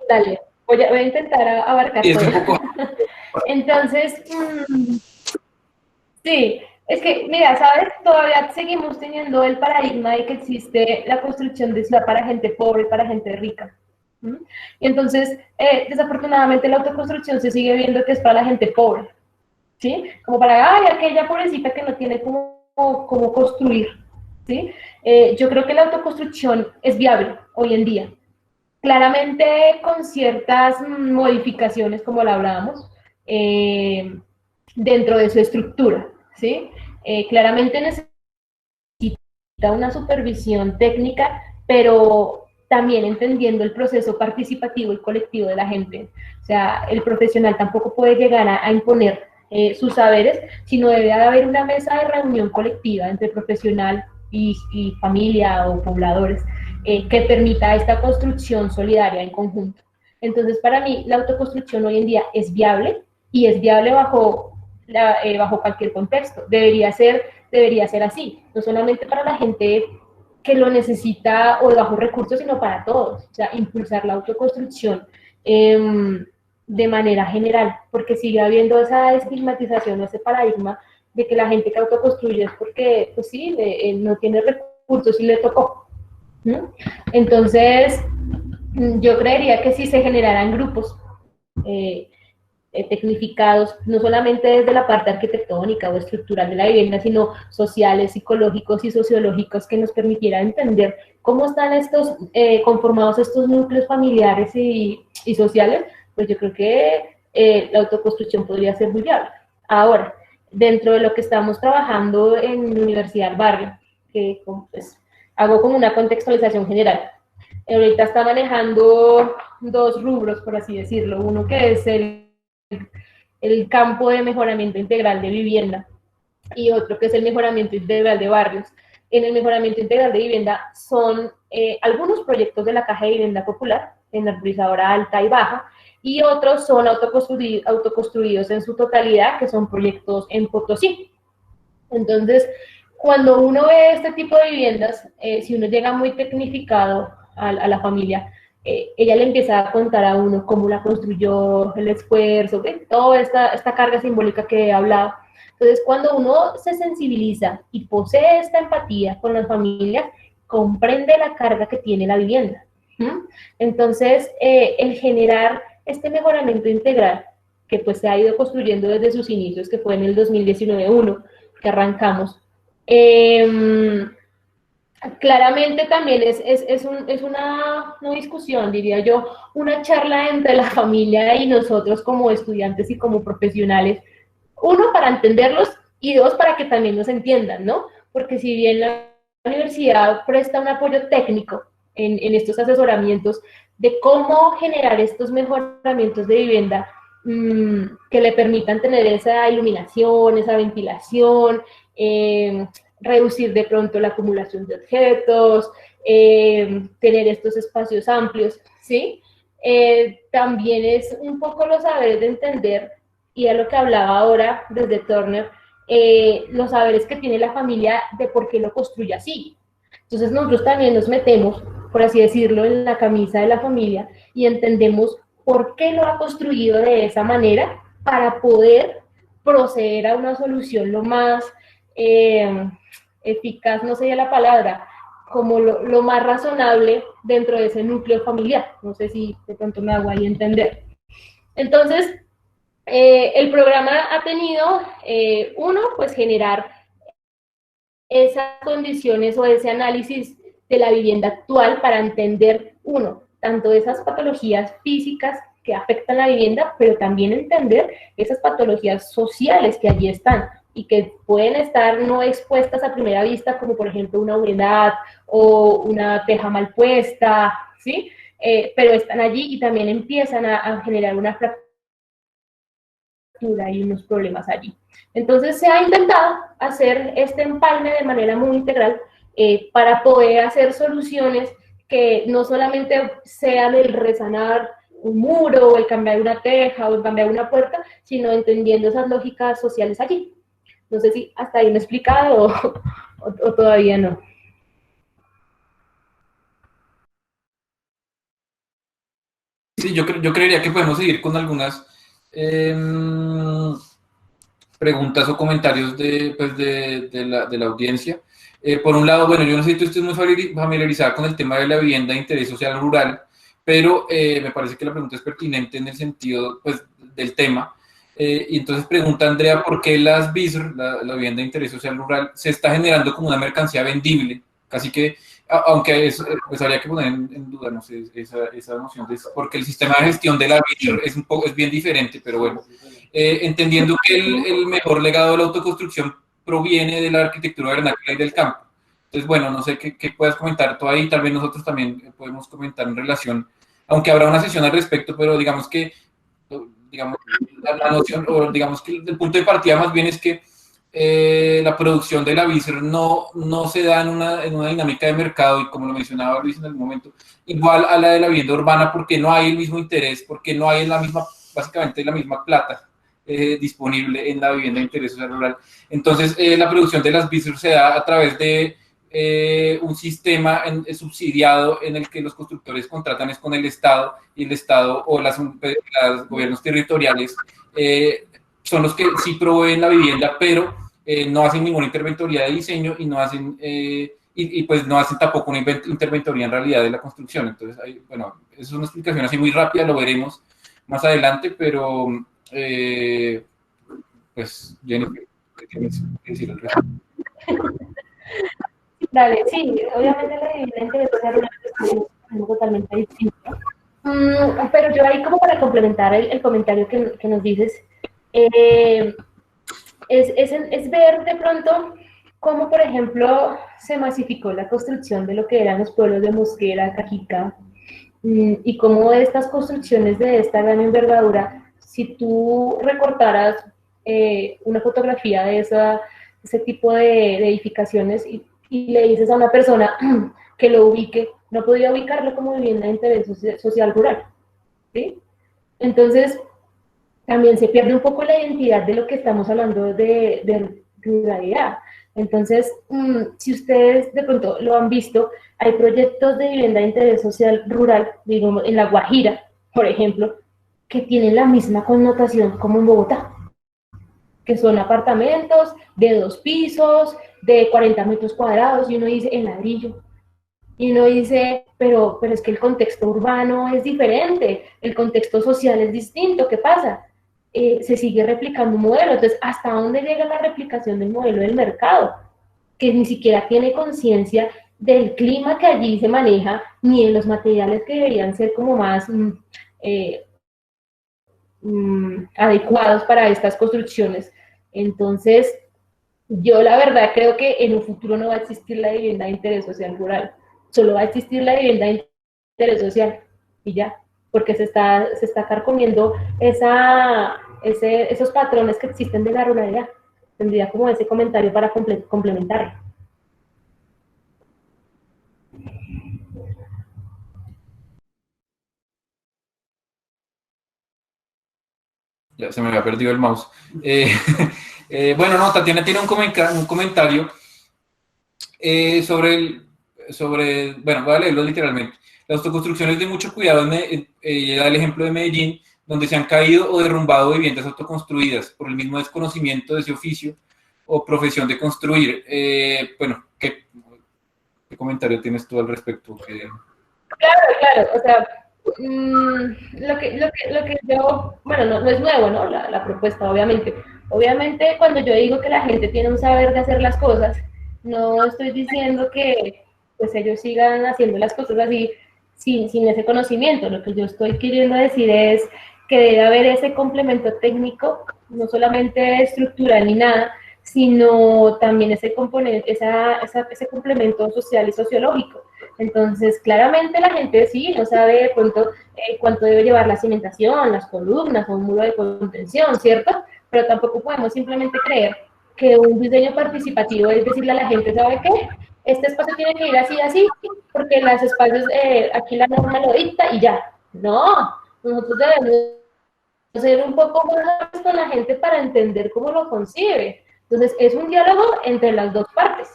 Dale, voy a intentar abarcar Sí, es todo. un poco... Entonces, sí, es que, mira, ¿sabes? Todavía seguimos teniendo el paradigma de que existe la construcción de ciudad para gente pobre y para gente rica. Y entonces, desafortunadamente, la autoconstrucción se sigue viendo que es para la gente pobre, ¿sí? Como para, ay, aquella pobrecita que no tiene cómo construir, ¿sí? Yo creo que la autoconstrucción es viable hoy en día. Claramente con ciertas modificaciones, como la hablábamos, dentro de su estructura, ¿sí? Claramente necesita una supervisión técnica, pero también entendiendo el proceso participativo y colectivo de la gente. O sea, el profesional tampoco puede llegar a imponer sus saberes, sino debe haber una mesa de reunión colectiva entre profesional y familia o pobladores, que permita esta construcción solidaria en conjunto. Entonces, para mí, la autoconstrucción hoy en día es viable, y es viable bajo cualquier contexto. Debería ser así, no solamente para la gente que lo necesita o de bajos recursos, sino para todos. O sea, impulsar la autoconstrucción de manera general, porque sigue habiendo esa estigmatización, ese paradigma de que la gente que autoconstruye es porque, pues sí, no tiene recursos y le tocó. ¿No? Entonces, yo creería que si se generaran grupos tecnificados, no solamente desde la parte arquitectónica o estructural de la vivienda, sino sociales, psicológicos y sociológicos, que nos permitiera entender cómo están conformados estos núcleos familiares y sociales, pues yo creo que la autoconstrucción podría ser muy viable. Ahora, dentro de lo que estamos trabajando en Universidad del Barrio, que pues, hago como una contextualización general. Ahorita está manejando dos rubros, por así decirlo. Uno que es el campo de mejoramiento integral de vivienda, y otro que es el mejoramiento integral de barrios. En el mejoramiento integral de vivienda son algunos proyectos de la Caja de Vivienda Popular, en arborizadora alta y baja, y otros son autoconstruidos en su totalidad, que son proyectos en Potosí. Entonces, cuando uno ve este tipo de viviendas, si uno llega muy tecnificado a la familia, ella le empieza a contar a uno cómo la construyó, el esfuerzo, toda esta carga simbólica que he hablado. Entonces, cuando uno se sensibiliza y posee esta empatía con las familias, comprende la carga que tiene la vivienda. Entonces, el generar este mejoramiento integral, que pues se ha ido construyendo desde sus inicios, que fue en el 2019-1, que arrancamos, claramente también es una discusión, diría yo, una charla entre la familia y nosotros como estudiantes y como profesionales, uno, para entenderlos, y dos, para que también nos entiendan, ¿no? Porque si bien la universidad presta un apoyo técnico en estos asesoramientos de cómo generar estos mejoramientos de vivienda que le permitan tener esa iluminación, esa ventilación, reducir de pronto la acumulación de objetos, tener estos espacios amplios, ¿sí? También es un poco los saberes de entender, y a lo que hablaba ahora desde Turner, los saberes que tiene la familia de por qué lo construye así. Entonces nosotros también nos metemos, por así decirlo, en la camisa de la familia y entendemos por qué lo ha construido de esa manera para poder proceder a una solución lo más eficaz, no sería la palabra, como lo más razonable dentro de ese núcleo familiar. No sé si de pronto me hago ahí entender. Entonces, el programa ha tenido, uno, pues generar esas condiciones o ese análisis de la vivienda actual para entender, uno, tanto esas patologías físicas que afectan la vivienda, pero también entender esas patologías sociales que allí están y que pueden estar no expuestas a primera vista, como por ejemplo una humedad o una teja mal puesta, ¿sí? Pero están allí y también empiezan a generar una fractura y unos problemas allí. Entonces se ha intentado hacer este empalme de manera muy integral para poder hacer soluciones que no solamente sean el resanar un muro, o el cambiar una teja, o el cambiar una puerta, sino entendiendo esas lógicas sociales allí. No sé si hasta ahí me he explicado o todavía no. Sí, yo creería que podemos seguir con algunas preguntas o comentarios de la audiencia. Por un lado, bueno, yo no sé si tú estés muy familiarizada con el tema de la vivienda de interés social rural, pero me parece que la pregunta es pertinente en el sentido, pues, del tema. Y entonces pregunta Andrea, ¿por qué las BISR, la vivienda de interés social rural, se está generando como una mercancía vendible? Casi que, aunque pues habría que poner en duda, no sé, esa noción, porque el sistema de gestión de la BISR es bien diferente, pero bueno. Entendiendo que el mejor legado de la autoconstrucción proviene de la arquitectura vernácula y del campo. Entonces, bueno, no sé qué puedas comentar tú ahí, tal vez nosotros también podemos comentar en relación, aunque habrá una sesión al respecto, pero digamos que la noción, o digamos que el punto de partida más bien es que la producción de la BISR no se da en una dinámica de mercado, y como lo mencionaba Luis en algún momento, igual a la de la vivienda urbana, porque no hay el mismo interés, porque no hay básicamente la misma plata disponible en la vivienda de interés social rural. Entonces, la producción de las BISR se da a través de un sistema subsidiado en el que los constructores contratan es con el Estado, y el Estado o los gobiernos territoriales son los que sí proveen la vivienda, pero no hacen ninguna interventoría de diseño y no hacen, pues no hacen tampoco una interventoría en realidad de la construcción. Entonces, bueno, eso es una explicación así muy rápida, lo veremos más adelante, pero pues Jennifer, ¿qué tienes que decir al respecto? Dale, sí, obviamente la vivienda interés social es totalmente distinto. Pero yo ahí como para complementar el comentario que nos dices, es ver de pronto cómo, por ejemplo, se masificó la construcción de lo que eran los pueblos de Mosquera, Cajica, y cómo estas construcciones de esta gran envergadura, si tú recortaras una fotografía de ese tipo de edificaciones y le dices a una persona que lo ubique, no podría ubicarlo como vivienda de interés social rural, ¿sí? Entonces, también se pierde un poco la identidad de lo que estamos hablando de ruralidad. Entonces, si ustedes de pronto lo han visto, hay proyectos de vivienda de interés social rural, digamos, en La Guajira, por ejemplo, que tienen la misma connotación como en Bogotá, que son apartamentos de 2 pisos, de 40 metros cuadrados, y uno dice en ladrillo. Y uno dice, pero es que el contexto urbano es diferente, el contexto social es distinto, ¿qué pasa? Se sigue replicando un modelo. Entonces, ¿hasta dónde llega la replicación del modelo del mercado? Que ni siquiera tiene conciencia del clima que allí se maneja, ni de los materiales que deberían ser como más adecuados para estas construcciones. Entonces, yo la verdad creo que en un futuro no va a existir la vivienda de interés social rural, solo va a existir la vivienda de interés social y ya, porque se está carcomiendo esos patrones que existen de la ruralidad. Tendría como ese comentario para complementarlo. Ya se me había perdido el mouse. Bueno, no, Tatiana tiene un comentario bueno, voy a leerlo literalmente. Las autoconstrucciones de mucho cuidado, da el ejemplo de Medellín, donde se han caído o derrumbado viviendas autoconstruidas por el mismo desconocimiento de ese oficio o profesión de construir. Bueno, ¿qué comentario tienes tú al respecto? Claro, o sea, lo que yo, bueno, no es nuevo, ¿no? La propuesta, obviamente. Obviamente, cuando yo digo que la gente tiene un saber de hacer las cosas, no estoy diciendo que pues ellos sigan haciendo las cosas así sin ese conocimiento. Lo que yo estoy queriendo decir es que debe haber ese complemento técnico, no solamente estructural ni nada, sino también ese componente, ese complemento social y sociológico. Entonces, claramente la gente sí no sabe de pronto cuánto debe llevar la cimentación, las columnas o un muro de contención, ¿cierto? Pero tampoco podemos simplemente creer que un diseño participativo es decirle a la gente, ¿sabe qué? Este espacio tiene que ir así, así, porque los espacios, aquí la norma lo dicta y ya. No, nosotros debemos ser un poco más con la gente para entender cómo lo concibe. Entonces, es un diálogo entre las dos partes,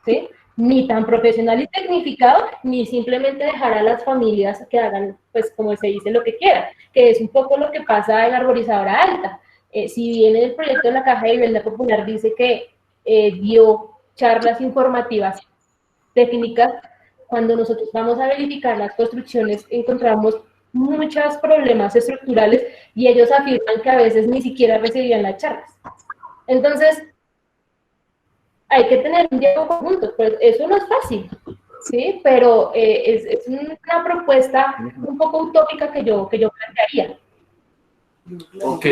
¿sí? Ni tan profesional y tecnificado, ni simplemente dejar a las familias que hagan, pues, como se dice, lo que quieran, que es un poco lo que pasa en Arborizadora Alta. Si bien el proyecto de la Caja de Vivienda Popular dice que dio charlas informativas técnicas, cuando nosotros vamos a verificar las construcciones encontramos muchos problemas estructurales y ellos afirman que a veces ni siquiera recibían las charlas. Entonces, hay que tener un diálogo conjunto, pues eso no es fácil, ¿sí? Pero es una propuesta un poco utópica que yo plantearía. Ok.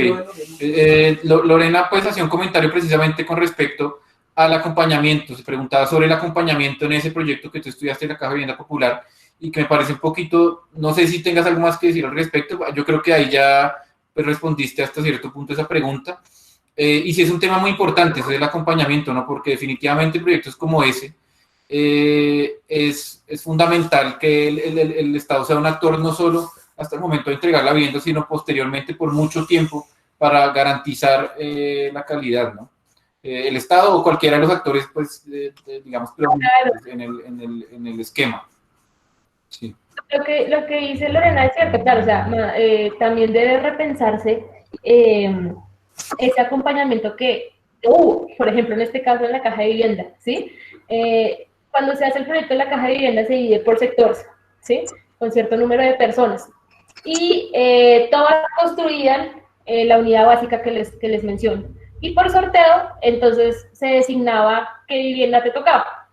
Lorena pues hacía un comentario precisamente con respecto al acompañamiento. Se preguntaba sobre el acompañamiento en ese proyecto que tú estudiaste en la Caja de Vivienda Popular y que me parece un poquito, no sé si tengas algo más que decir al respecto. Yo creo que ahí ya pues, respondiste hasta cierto punto esa pregunta. Y sí es un tema muy importante, eso del acompañamiento, ¿no? Porque definitivamente proyectos como ese es fundamental que el Estado sea un actor no solo hasta el momento de entregar la vivienda, sino posteriormente por mucho tiempo para garantizar la calidad, ¿no? El Estado o cualquiera de los actores, pues, digamos, en el esquema. Sí. Lo que dice Lorena es cierto, claro, o sea, también debe repensarse ese acompañamiento que, por ejemplo, en este caso en la caja de vivienda, ¿sí? Cuando se hace el proyecto de la caja de vivienda se divide por sectores, ¿sí? Con cierto número de personas. Y todas construían la unidad básica que les menciono. Y por sorteo, entonces se designaba qué vivienda te tocaba.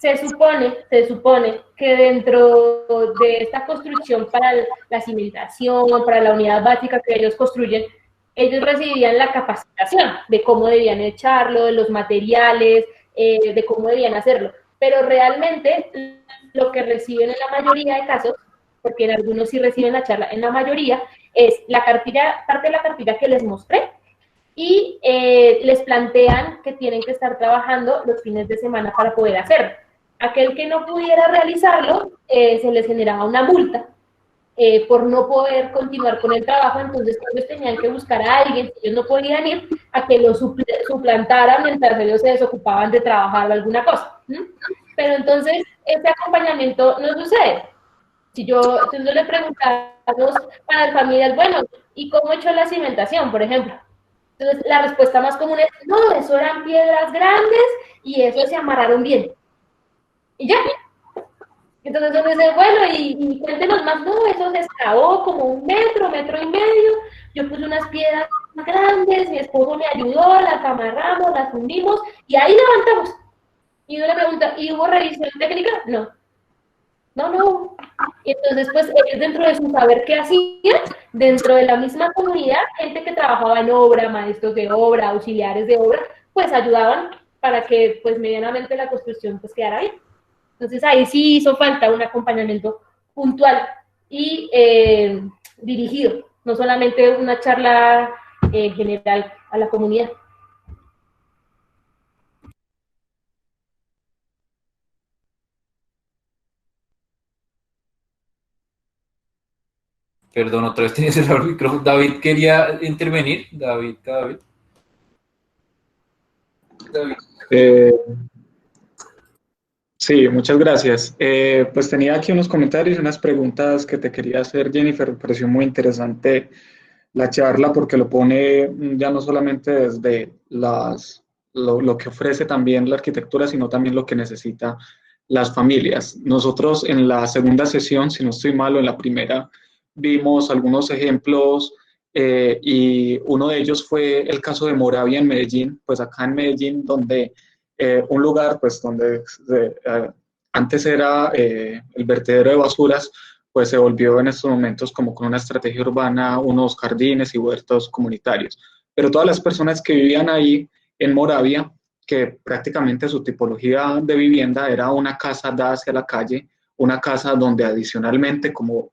Se supone que dentro de esta construcción para la cimentación, para la unidad básica que ellos construyen, ellos recibían la capacitación de cómo debían echarlo, de los materiales, de cómo debían hacerlo. Pero realmente lo que reciben en la mayoría de casos, porque en algunos sí reciben la charla, en la mayoría es la cartilla, parte de la cartilla que les mostré, y les plantean que tienen que estar trabajando los fines de semana para poder hacerlo. Aquel que no pudiera realizarlo, se les generaba una multa por no poder continuar con el trabajo, entonces ellos tenían que buscar a alguien, si ellos no podían ir, a que lo suplantaran mientras ellos se desocupaban de trabajar o alguna cosa. Pero entonces, ese acompañamiento no sucede. Si no le preguntamos a las familias, bueno, ¿y cómo he hecho la cimentación, por ejemplo? Entonces, la respuesta más común es, no, eso eran piedras grandes y eso se amarraron bien. Y ya. Entonces uno dice, bueno, y cuéntenos más, no, eso se excavó como 1 metro, 1,5 metros, yo puse unas piedras grandes, mi esposo me ayudó, las amarramos, las hundimos, y ahí levantamos. Y uno le pregunta, ¿y hubo revisión técnica? No. No. Y entonces, pues, ellos dentro de su saber qué hacían, dentro de la misma comunidad, gente que trabajaba en obra, maestros de obra, auxiliares de obra, pues ayudaban para que, pues, medianamente la construcción, pues, quedara bien. Entonces ahí sí hizo falta un acompañamiento puntual y dirigido, no solamente una charla general a la comunidad. Perdón, otra vez tenía cerrado el micrófono. David quería intervenir. David. Sí, muchas gracias. Pues tenía aquí unos comentarios y unas preguntas que te quería hacer, Jennifer. Me pareció muy interesante la charla porque lo pone ya no solamente desde lo que ofrece también la arquitectura, sino también lo que necesita las familias. Nosotros en la segunda sesión, si no estoy mal, o en la primera, vimos algunos ejemplos y uno de ellos fue el caso de Moravia en Medellín, pues acá en Medellín, donde un lugar pues donde antes era el vertedero de basuras, pues se volvió en estos momentos como con una estrategia urbana, unos jardines y huertos comunitarios. Pero todas las personas que vivían ahí en Moravia, que prácticamente su tipología de vivienda era una casa dada hacia la calle, una casa donde adicionalmente como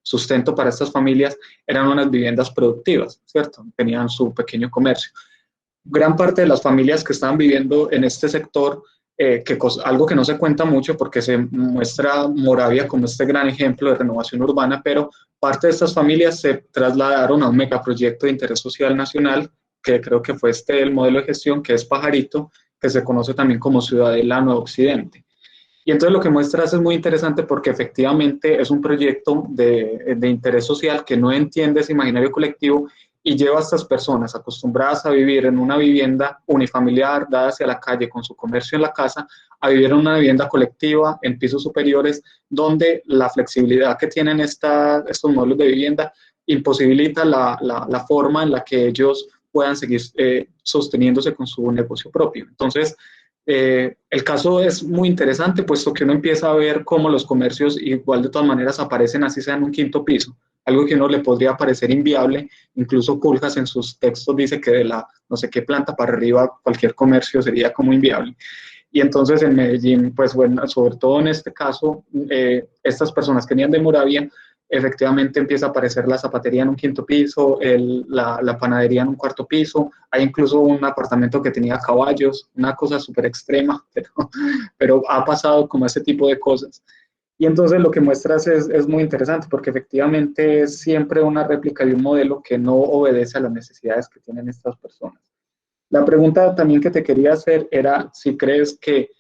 sustento para estas familias eran unas viviendas productivas, ¿cierto? Tenían su pequeño comercio. Gran parte de las familias que estaban viviendo en este sector, algo que no se cuenta mucho porque se muestra Moravia como este gran ejemplo de renovación urbana, pero parte de estas familias se trasladaron a un megaproyecto de interés social nacional, que creo que fue el modelo de gestión, que es Pajarito, que se conoce también como Ciudadela Nuevo Occidente. Y entonces lo que muestras es muy interesante porque efectivamente es un proyecto de interés social que no entiende ese imaginario colectivo y lleva a estas personas acostumbradas a vivir en una vivienda unifamiliar dada hacia la calle con su comercio en la casa, a vivir en una vivienda colectiva en pisos superiores donde la flexibilidad que tienen estos modelos de vivienda imposibilita la forma en la que ellos puedan seguir sosteniéndose con su negocio propio. Entonces, el caso es muy interesante, puesto que uno empieza a ver cómo los comercios igual de todas maneras aparecen así sea en un quinto piso, algo que a uno le podría parecer inviable. Incluso Puljas en sus textos dice que de la no sé qué planta para arriba cualquier comercio sería como inviable. Y entonces en Medellín, pues bueno, sobre todo en este caso, estas personas que venían de Moravia efectivamente empieza a aparecer la zapatería en un quinto piso, la panadería en un cuarto piso, hay incluso un apartamento que tenía caballos, una cosa súper extrema, pero ha pasado como ese tipo de cosas. Y entonces lo que muestras es muy interesante porque efectivamente es siempre una réplica de un modelo que no obedece a las necesidades que tienen estas personas. La pregunta también que te quería hacer era si crees que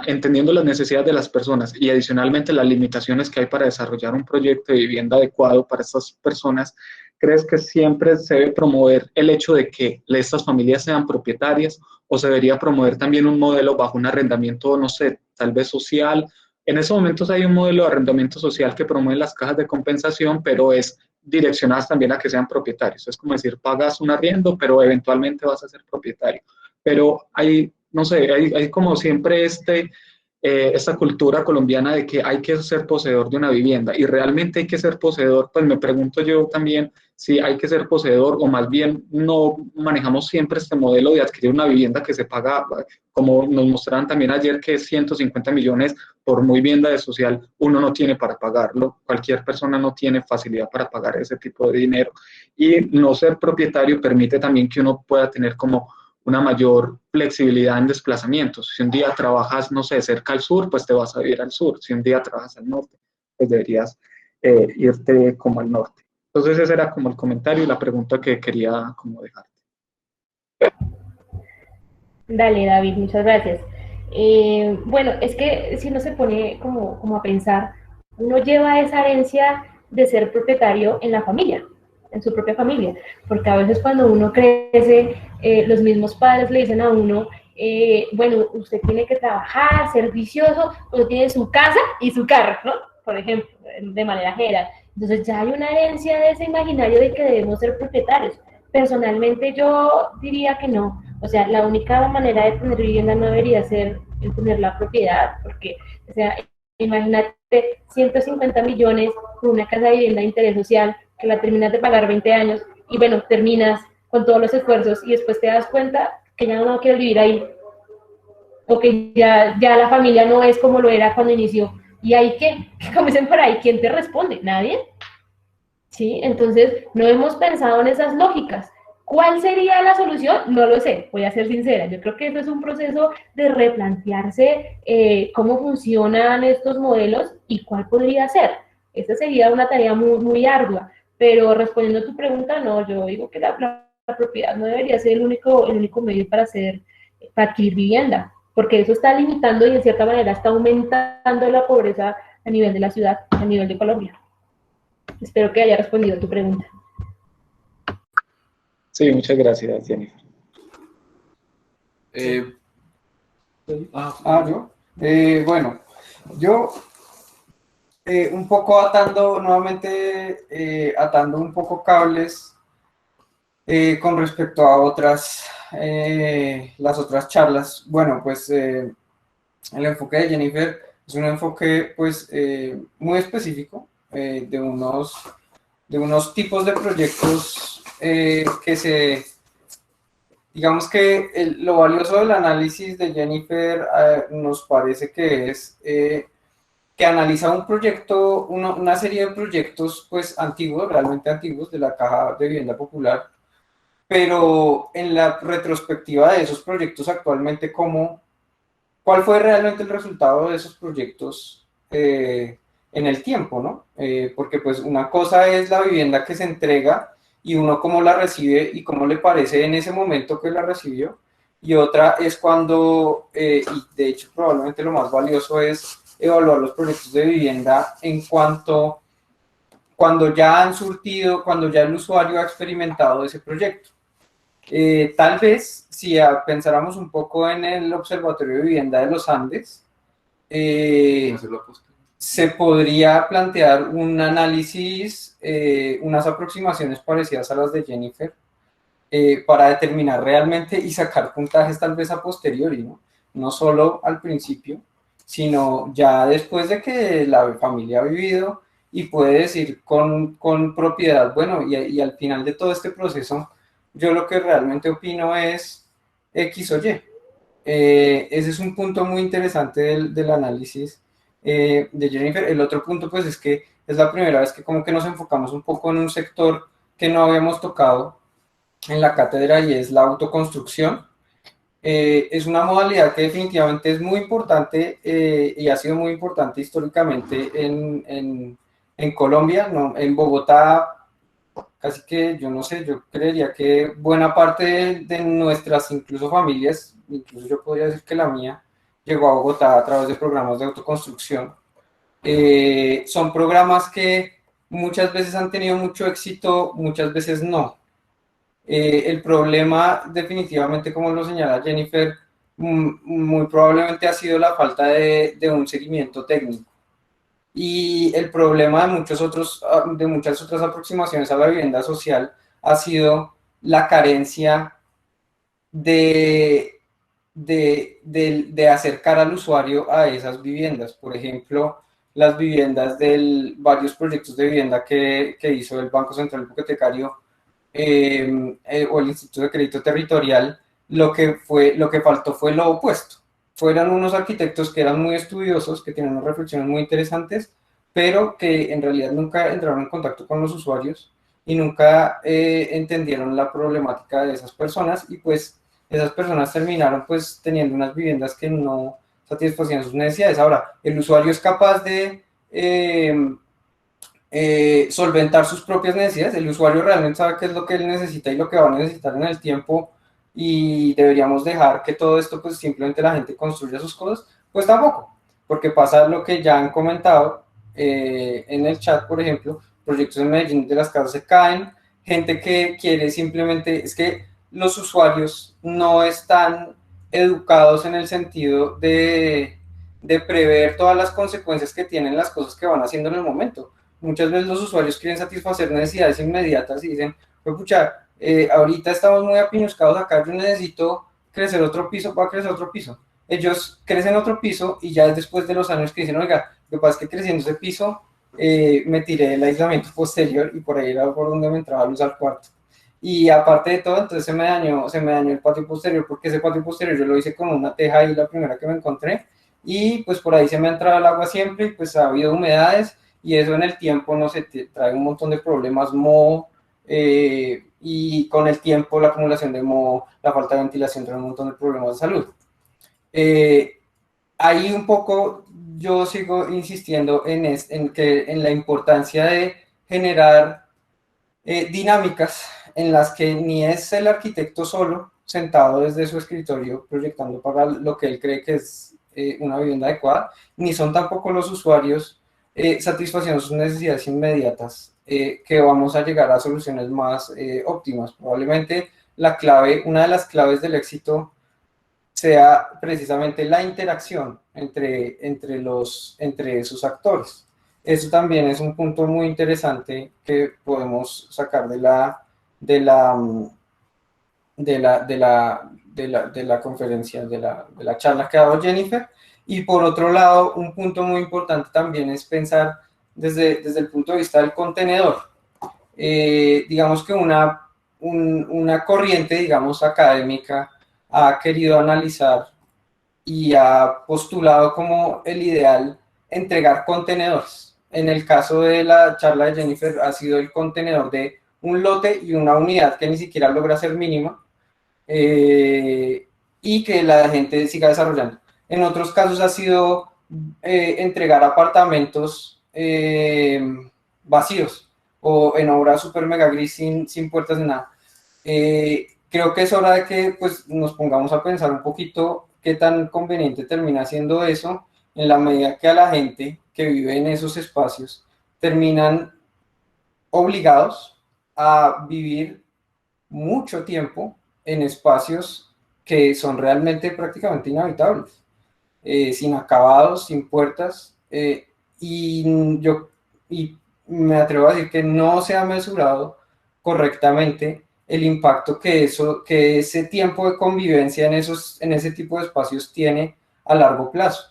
entendiendo las necesidades de las personas y adicionalmente las limitaciones que hay para desarrollar un proyecto de vivienda adecuado para estas personas, ¿crees que siempre se debe promover el hecho de que estas familias sean propietarias o se debería promover también un modelo bajo un arrendamiento, no sé, tal vez social? En esos momentos hay un modelo de arrendamiento social que promueve las cajas de compensación, pero es direccionadas también a que sean propietarios. Es como decir, pagas un arriendo, pero eventualmente vas a ser propietario. Pero hay, no sé, hay como siempre esta cultura colombiana de que hay que ser poseedor de una vivienda y realmente hay que ser poseedor, pues me pregunto yo también si hay que ser poseedor o más bien no manejamos siempre este modelo de adquirir una vivienda que se paga, como nos mostraron también ayer, que es 150 millones por muy vivienda de social, uno no tiene para pagarlo, cualquier persona no tiene facilidad para pagar ese tipo de dinero y no ser propietario permite también que uno pueda tener como una mayor flexibilidad en desplazamientos. Si un día trabajas, no sé, cerca al sur, pues te vas a ir al sur. Si un día trabajas al norte, pues deberías irte como al norte. Entonces ese era como el comentario y la pregunta que quería como dejarte. Dale, David, muchas gracias. Bueno, es que si uno se pone como a pensar, uno lleva esa herencia de ser propietario en la familia, en su propia familia, porque a veces cuando uno crece, los mismos padres le dicen a uno, bueno, usted tiene que trabajar, ser vicioso, uno tiene su casa y su carro, ¿no? Por ejemplo, de manera general. Entonces ya hay una herencia de ese imaginario de que debemos ser propietarios. Personalmente yo diría que no. O sea, la única manera de tener vivienda no debería ser el tener la propiedad, porque, o sea, imagínate 150 millones con una casa de vivienda de interés social que la terminas de pagar 20 años y bueno, terminas con todos los esfuerzos y después te das cuenta que ya no quieres vivir ahí o que ya la familia no es como lo era cuando inició. Y ahí que, como dicen por ahí, ¿quién te responde? ¿Nadie? ¿Sí? Entonces, no hemos pensado en esas lógicas. ¿Cuál sería la solución? No lo sé, voy a ser sincera. Yo creo que eso es un proceso de replantearse cómo funcionan estos modelos y cuál podría ser. Esta sería una tarea muy ardua, pero respondiendo a tu pregunta, no, yo digo que la propiedad no debería ser el único medio para adquirir vivienda, porque eso está limitando y en cierta manera está aumentando la pobreza a nivel de la ciudad, a nivel de Colombia. Espero que haya respondido a tu pregunta. Sí, muchas gracias, Jennifer. Yo. Bueno, yo un poco atando nuevamente, atando un poco cables con respecto a las otras charlas. Bueno, pues el enfoque de Jennifer es un enfoque pues muy específico de unos tipos de proyectos digamos que lo valioso del análisis de Jennifer nos parece que es que analiza un proyecto, una serie de proyectos pues antiguos, realmente antiguos, de la Caja de Vivienda Popular, pero en la retrospectiva de esos proyectos actualmente, ¿cuál fue realmente el resultado de esos proyectos en el tiempo, ¿no? Porque pues una cosa es la vivienda que se entrega y uno cómo la recibe y cómo le parece en ese momento que la recibió, y otra es cuando, y de hecho probablemente lo más valioso es evaluar los proyectos de vivienda cuando ya han surtido, cuando ya el usuario ha experimentado ese proyecto. Tal vez, si pensáramos un poco en el Observatorio de Vivienda de los Andes, se podría plantear un análisis, unas aproximaciones parecidas a las de Jennifer, para determinar realmente y sacar puntajes tal vez a posteriori, ¿no? No solo al principio, sino ya después de que la familia ha vivido y puede decir con propiedad, bueno, y al final de todo este proceso, yo lo que realmente opino es X o Y. Ese es un punto muy interesante del análisis de Jennifer. El otro punto, pues, es que es la primera vez que como que nos enfocamos un poco en un sector que no habíamos tocado en la cátedra y es la autoconstrucción. Es una modalidad que definitivamente es muy importante y ha sido muy importante históricamente en Colombia, ¿no? En Bogotá, casi que yo no sé, yo creería que buena parte de nuestras incluso familias, incluso yo podría decir que la mía, llegó a Bogotá a través de programas de autoconstrucción. Son programas que muchas veces han tenido mucho éxito, muchas veces no. El problema definitivamente, como lo señala Jennifer, muy probablemente ha sido la falta de un seguimiento técnico. Y el problema de muchas otras aproximaciones a la vivienda social ha sido la carencia de acercar al usuario a esas viviendas. Por ejemplo, las viviendas varios proyectos de vivienda que hizo el Banco Central Hipotecario o el Instituto de Crédito Territorial, lo que faltó fue lo opuesto. Fueron unos arquitectos que eran muy estudiosos, que tienen unas reflexiones muy interesantes, pero que en realidad nunca entraron en contacto con los usuarios y nunca entendieron la problemática de esas personas, y pues esas personas terminaron pues teniendo unas viviendas que no satisfacían sus necesidades. Ahora, el usuario es capaz de solventar sus propias necesidades. El usuario realmente sabe qué es lo que él necesita y lo que va a necesitar en el tiempo, y deberíamos dejar que todo esto pues simplemente la gente construya sus cosas. Pues tampoco, porque pasa lo que ya han comentado en el chat. Por ejemplo, proyectos en Medellín de las casas se caen, gente que quiere simplemente, es que los usuarios no están educados en el sentido de prever todas las consecuencias que tienen las cosas que van haciendo en el momento. Muchas veces los usuarios quieren satisfacer necesidades inmediatas y dicen, pues pucha, ahorita estamos muy apiñuscados acá, yo necesito crecer otro piso para crecer otro piso. Ellos crecen otro piso y ya después de los años que dicen, oiga, lo que pasa es que creciendo ese piso me tiré el aislamiento posterior y por ahí era por donde me entraba luz al cuarto. Y aparte de todo, entonces se me dañó el patio posterior, porque ese patio posterior yo lo hice con una teja ahí, la primera que me encontré, y pues por ahí se me ha entrado el agua siempre, y pues ha habido humedades, y eso en el tiempo no se trae un montón de problemas, moho, y con el tiempo la acumulación de moho, la falta de ventilación trae un montón de problemas de salud. Ahí un poco yo sigo insistiendo en la importancia de generar dinámicas en las que ni es el arquitecto solo sentado desde su escritorio proyectando para lo que él cree que es una vivienda adecuada, ni son tampoco los usuarios satisfaciendo sus necesidades inmediatas, que vamos a llegar a soluciones más óptimas. Probablemente una de las claves del éxito sea precisamente la interacción entre sus actores. Eso también es un punto muy interesante que podemos sacar de la conferencia, de la charla que ha dado Jennifer. Y por otro lado, un punto muy importante también es pensar desde el punto de vista del contenedor. Digamos que una corriente, digamos, académica ha querido analizar y ha postulado como el ideal entregar contenedores. En el caso de la charla de Jennifer ha sido el contenedor de un lote y una unidad que ni siquiera logra ser mínima, y que la gente siga desarrollando. En otros casos ha sido entregar apartamentos vacíos o en obra super mega gris sin puertas ni nada. Creo que es hora de que pues, nos pongamos a pensar un poquito qué tan conveniente termina siendo eso, en la medida que a la gente que vive en esos espacios terminan obligados a vivir mucho tiempo en espacios que son realmente prácticamente inhabitables, sin acabados, sin puertas, y me atrevo a decir que no se ha mesurado correctamente el impacto que ese tiempo de convivencia en ese tipo de espacios tiene a largo plazo.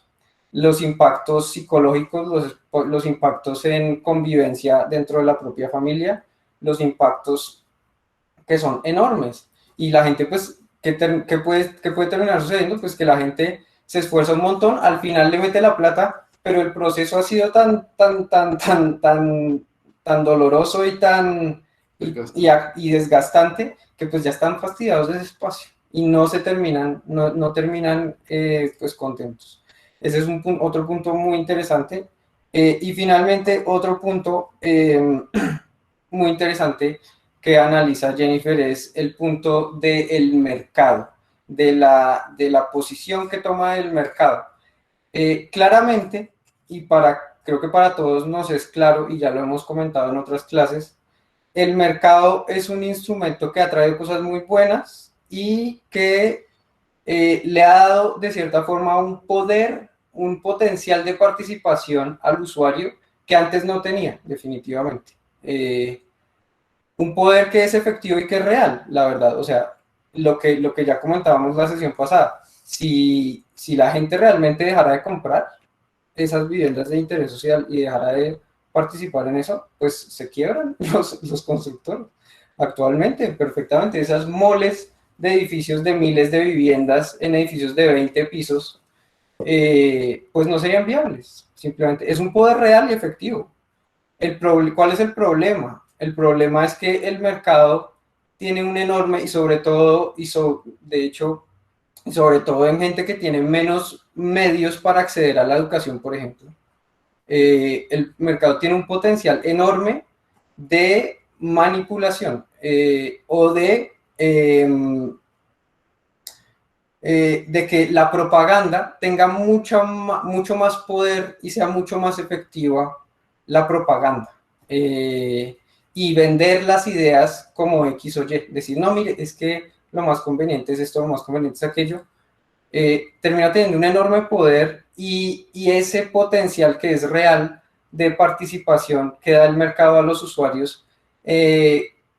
Los impactos psicológicos, los impactos en convivencia dentro de la propia familia, los impactos que son enormes. Y la gente, pues, ¿qué puede terminar sucediendo? Pues que la gente se esfuerza un montón, al final le mete la plata pero el proceso ha sido tan doloroso y y desgastante que pues ya están fastidiados de ese espacio y no terminan pues contentos. Ese es otro punto muy interesante. Y finalmente otro punto muy interesante que analiza Jennifer es el punto del mercado, de la posición que toma el mercado. Claramente, y creo que para todos nos es claro, y ya lo hemos comentado en otras clases, el mercado es un instrumento que ha traído cosas muy buenas y que le ha dado de cierta forma un poder, un potencial de participación al usuario que antes no tenía, definitivamente. Un poder que es efectivo y que es real, la verdad. O sea, lo que ya comentábamos la sesión pasada, si la gente realmente dejara de comprar esas viviendas de interés social y dejara de participar en eso, pues se quiebran los constructores. Actualmente, perfectamente, esas moles de edificios de miles de viviendas en edificios de 20 pisos, pues no serían viables. Simplemente es un poder real y efectivo. ¿Cuál es el problema? El problema es que el mercado tiene un enorme, y sobre todo en gente que tiene menos medios para acceder a la educación, por ejemplo. El mercado tiene un potencial enorme de manipulación o de que la propaganda tenga mucho más poder y sea mucho más efectiva la propaganda. Y vender las ideas como X o Y. Decir, no, mire, es que lo más conveniente es esto, lo más conveniente es aquello. Termina teniendo un enorme poder y ese potencial que es real de participación que da el mercado a los usuarios,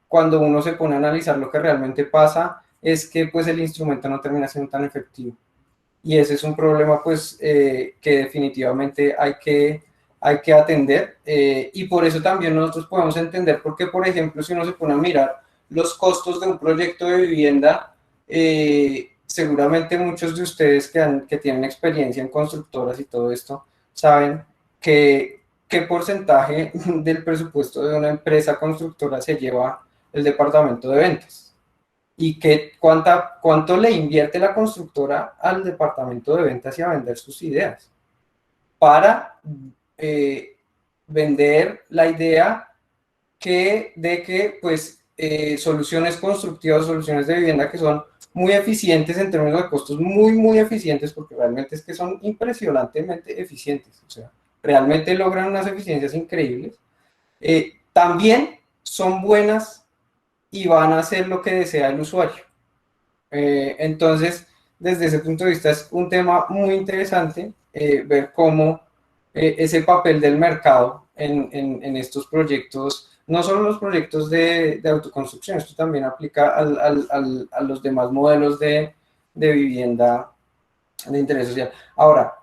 cuando uno se pone a analizar lo que realmente pasa, es que pues el instrumento no termina siendo tan efectivo. Y ese es un problema pues que definitivamente hay que atender, y por eso también nosotros podemos entender por qué, por ejemplo, si uno se pone a mirar los costos de un proyecto de vivienda, seguramente muchos de ustedes que tienen experiencia en constructoras y todo esto, saben qué porcentaje del presupuesto de una empresa constructora se lleva el departamento de ventas y cuánto le invierte la constructora al departamento de ventas y a vender sus ideas para vender la idea de que pues soluciones constructivas, soluciones de vivienda que son muy eficientes en términos de costos, muy eficientes, porque realmente es que son impresionantemente eficientes, o sea, realmente logran unas eficiencias increíbles, también son buenas y van a hacer lo que desea el usuario. Entonces, desde ese punto de vista es un tema muy interesante ver cómo ese papel del mercado en estos proyectos, no solo los proyectos de autoconstrucción, esto también aplica a los demás modelos de vivienda de interés social. Ahora,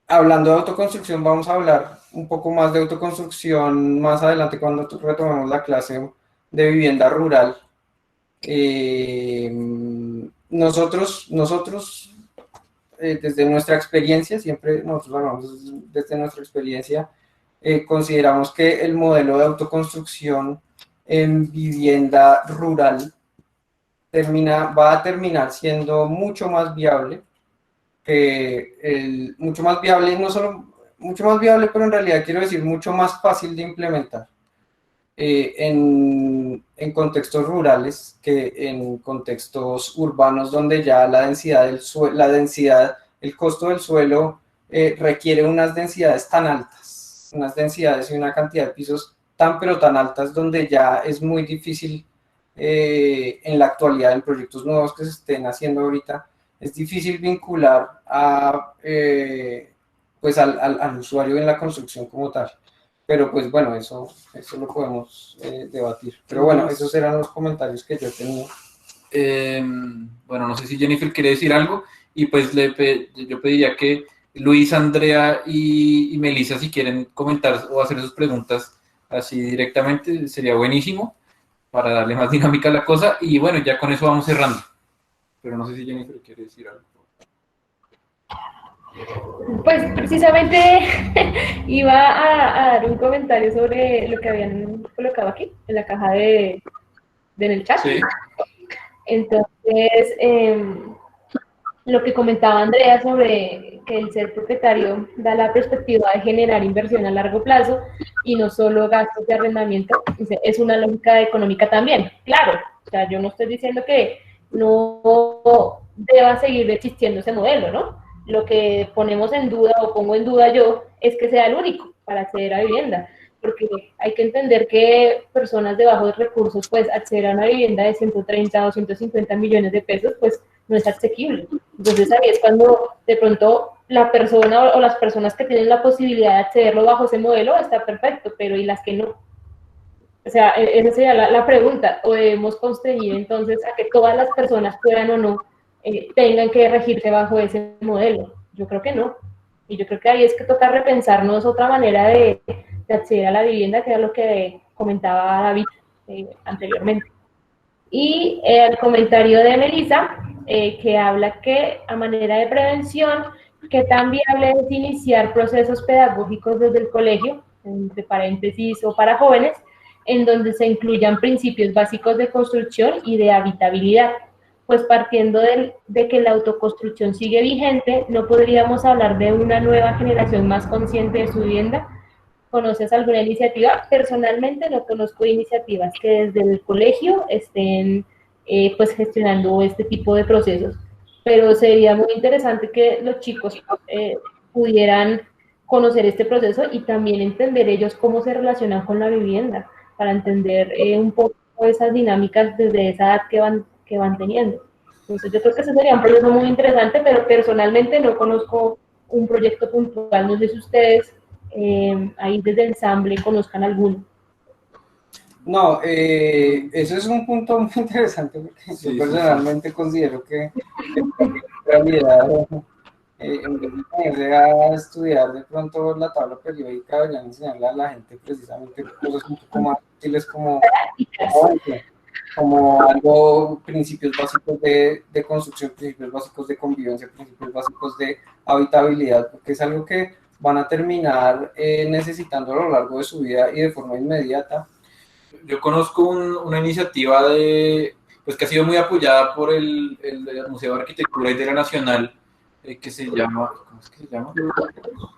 hablando de autoconstrucción, vamos a hablar un poco más de autoconstrucción más adelante cuando retomemos la clase de vivienda rural. Nosotros desde nuestra experiencia, siempre nosotros hablamos desde nuestra experiencia, consideramos que el modelo de autoconstrucción en vivienda rural va a terminar siendo mucho más viable, mucho más viable, no solo mucho más viable, pero en realidad quiero decir mucho más fácil de implementar en contextos rurales que en contextos urbanos donde ya la densidad el costo del suelo requiere unas densidades tan altas, unas densidades y una cantidad de pisos pero tan altas, donde ya es muy difícil en la actualidad en proyectos nuevos que se estén haciendo ahorita, es difícil vincular pues al usuario en la construcción como tal. Pero pues bueno, eso lo podemos debatir. Pero bueno, esos eran los comentarios que yo tenía. Bueno, no sé si Jennifer quiere decir algo, y pues yo pediría que Luis, Andrea y Melissa, si quieren comentar o hacer sus preguntas así directamente, sería buenísimo para darle más dinámica a la cosa, y bueno, ya con eso vamos cerrando. Pero no sé si Jennifer quiere decir algo. Pues precisamente iba a dar un comentario sobre lo que habían colocado aquí en la caja en el chat. Sí. Entonces, lo que comentaba Andrea sobre que el ser propietario da la perspectiva de generar inversión a largo plazo y no solo gastos de arrendamiento, es una lógica económica también. Claro, o sea, yo no estoy diciendo que no deba seguir existiendo ese modelo, ¿no? Lo que ponemos en duda o pongo en duda yo es que sea el único para acceder a vivienda, porque hay que entender que personas de bajos recursos, pues acceder a una vivienda de 130 o 150 millones de pesos, pues no es asequible. Entonces ahí es cuando de pronto la persona o las personas que tienen la posibilidad de accederlo bajo ese modelo está perfecto, pero ¿y las que no? O sea, esa sería la pregunta. ¿O debemos constreñir entonces a que todas las personas puedan o no tengan que regirse bajo ese modelo? Yo creo que no. Y yo creo que ahí es que toca repensarnos otra manera de acceder a la vivienda, que era lo que comentaba David anteriormente. Y el comentario de Melissa, que habla que a manera de prevención, que tan viable es iniciar procesos pedagógicos desde el colegio, entre paréntesis, o para jóvenes, en donde se incluyan principios básicos de construcción y de habitabilidad. Pues partiendo de que la autoconstrucción sigue vigente, no podríamos hablar de una nueva generación más consciente de su vivienda. ¿Conoces alguna iniciativa? Personalmente no conozco iniciativas que desde el colegio estén pues gestionando este tipo de procesos, pero sería muy interesante que los chicos pudieran conocer este proceso y también entender ellos cómo se relacionan con la vivienda, para entender un poco esas dinámicas desde esa edad que van teniendo. Entonces yo creo que ese sería un proceso muy interesante, pero personalmente no conozco un proyecto puntual, no sé si ustedes ahí desde el ensamble conozcan alguno. No, eso es un punto muy interesante porque yo personalmente considero que en realidad en vez de ponerse a estudiar de pronto la tabla periódica, deberían enseñarle a la gente precisamente cosas un poco más útiles como algo, principios básicos de construcción, principios básicos de convivencia, principios básicos de habitabilidad, porque es algo que van a terminar necesitando a lo largo de su vida y de forma inmediata. Yo conozco una iniciativa pues que ha sido muy apoyada por el Museo de Arquitectura y de la Nacional, que se llama, ¿cómo es que se llama?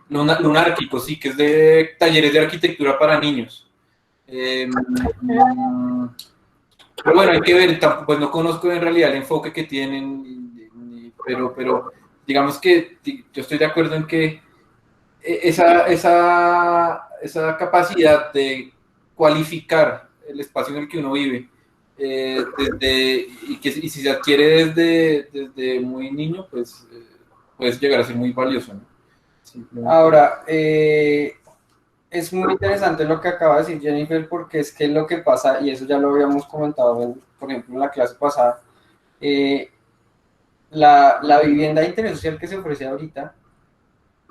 Lunárquico, sí, que es de talleres de arquitectura para niños. Pero bueno, hay que ver, pues no conozco en realidad el enfoque que tienen, pero digamos que yo estoy de acuerdo en que esa capacidad de cualificar el espacio en el que uno vive, y si se adquiere desde muy niño, pues puede llegar a ser muy valioso, ¿no? Ahora, es muy interesante lo que acaba de decir Jennifer, porque es que lo que pasa, y eso ya lo habíamos comentado, por ejemplo, en la clase pasada, la vivienda de interés social que se ofrece ahorita,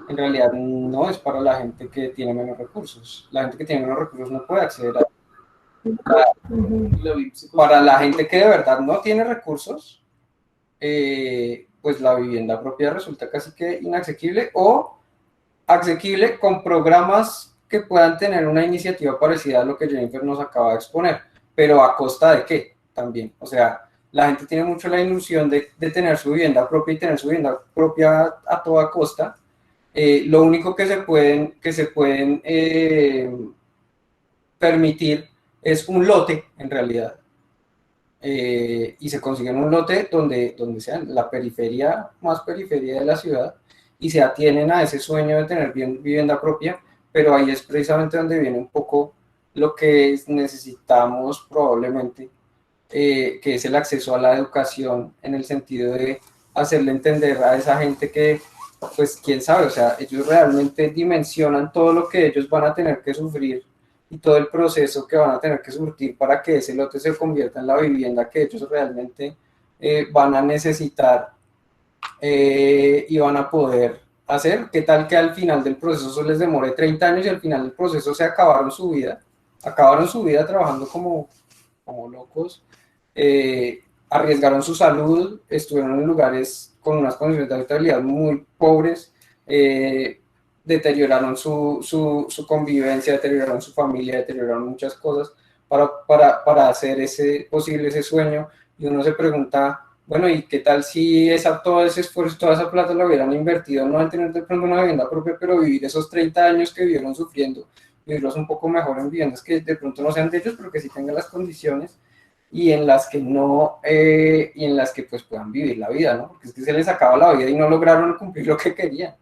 en realidad no es para la gente que tiene menos recursos. La gente que tiene menos recursos no puede acceder a... Para la gente que de verdad no tiene recursos, pues la vivienda propia resulta casi que inasequible o asequible con programas que puedan tener una iniciativa parecida a lo que Jennifer nos acaba de exponer, pero ¿a costa de qué? También, o sea, la gente tiene mucho la ilusión de tener su vivienda propia y tener su vivienda propia a toda costa. Lo único que se pueden permitir es un lote, en realidad, y se consiguen un lote donde sea la periferia, más periferia de la ciudad, y se atienen a ese sueño de tener vivienda propia, pero ahí es precisamente donde viene un poco lo que necesitamos probablemente, que es el acceso a la educación, en el sentido de hacerle entender a esa gente que, pues quién sabe, o sea, ellos realmente dimensionan todo lo que ellos van a tener que sufrir y todo el proceso que van a tener que surtir para que ese lote se convierta en la vivienda que ellos realmente van a necesitar y van a poder hacer. ¿Qué tal que al final del proceso eso les demore 30 años y al final del proceso se acabaron su vida trabajando como locos, arriesgaron su salud, estuvieron en lugares con unas condiciones de habitabilidad muy pobres, deterioraron su convivencia, deterioraron su familia, deterioraron muchas cosas para hacer posible ese sueño, y uno se pregunta, bueno, ¿y qué tal si todo ese esfuerzo, toda esa plata la hubieran invertido, no en tener de pronto una vivienda propia, pero vivir esos 30 años que vivieron sufriendo, vivirlos un poco mejor en viviendas que de pronto no sean de ellos, pero que sí tengan las condiciones y en las que no, y en las que pues puedan vivir la vida, ¿no? Porque es que se les acaba la vida y no lograron cumplir lo que querían.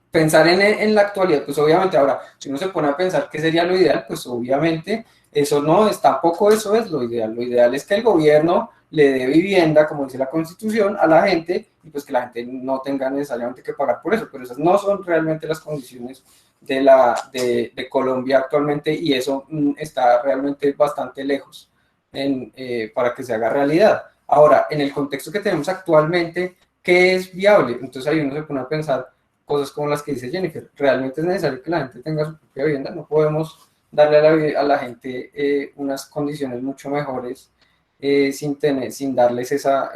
Pensar en la actualidad, pues obviamente ahora, si uno se pone a pensar qué sería lo ideal, pues obviamente eso no es, tampoco eso es lo ideal es que el gobierno le dé vivienda, como dice la Constitución, a la gente, y pues que la gente no tenga necesariamente que pagar por eso, pero esas no son realmente las condiciones de Colombia actualmente, y eso está realmente bastante lejos para que se haga realidad. Ahora, en el contexto que tenemos actualmente, ¿qué es viable? Entonces ahí uno se pone a pensar cosas como las que dice Jennifer. Realmente es necesario que la gente tenga su propia vivienda, no podemos darle a la gente unas condiciones mucho mejores sin darles esa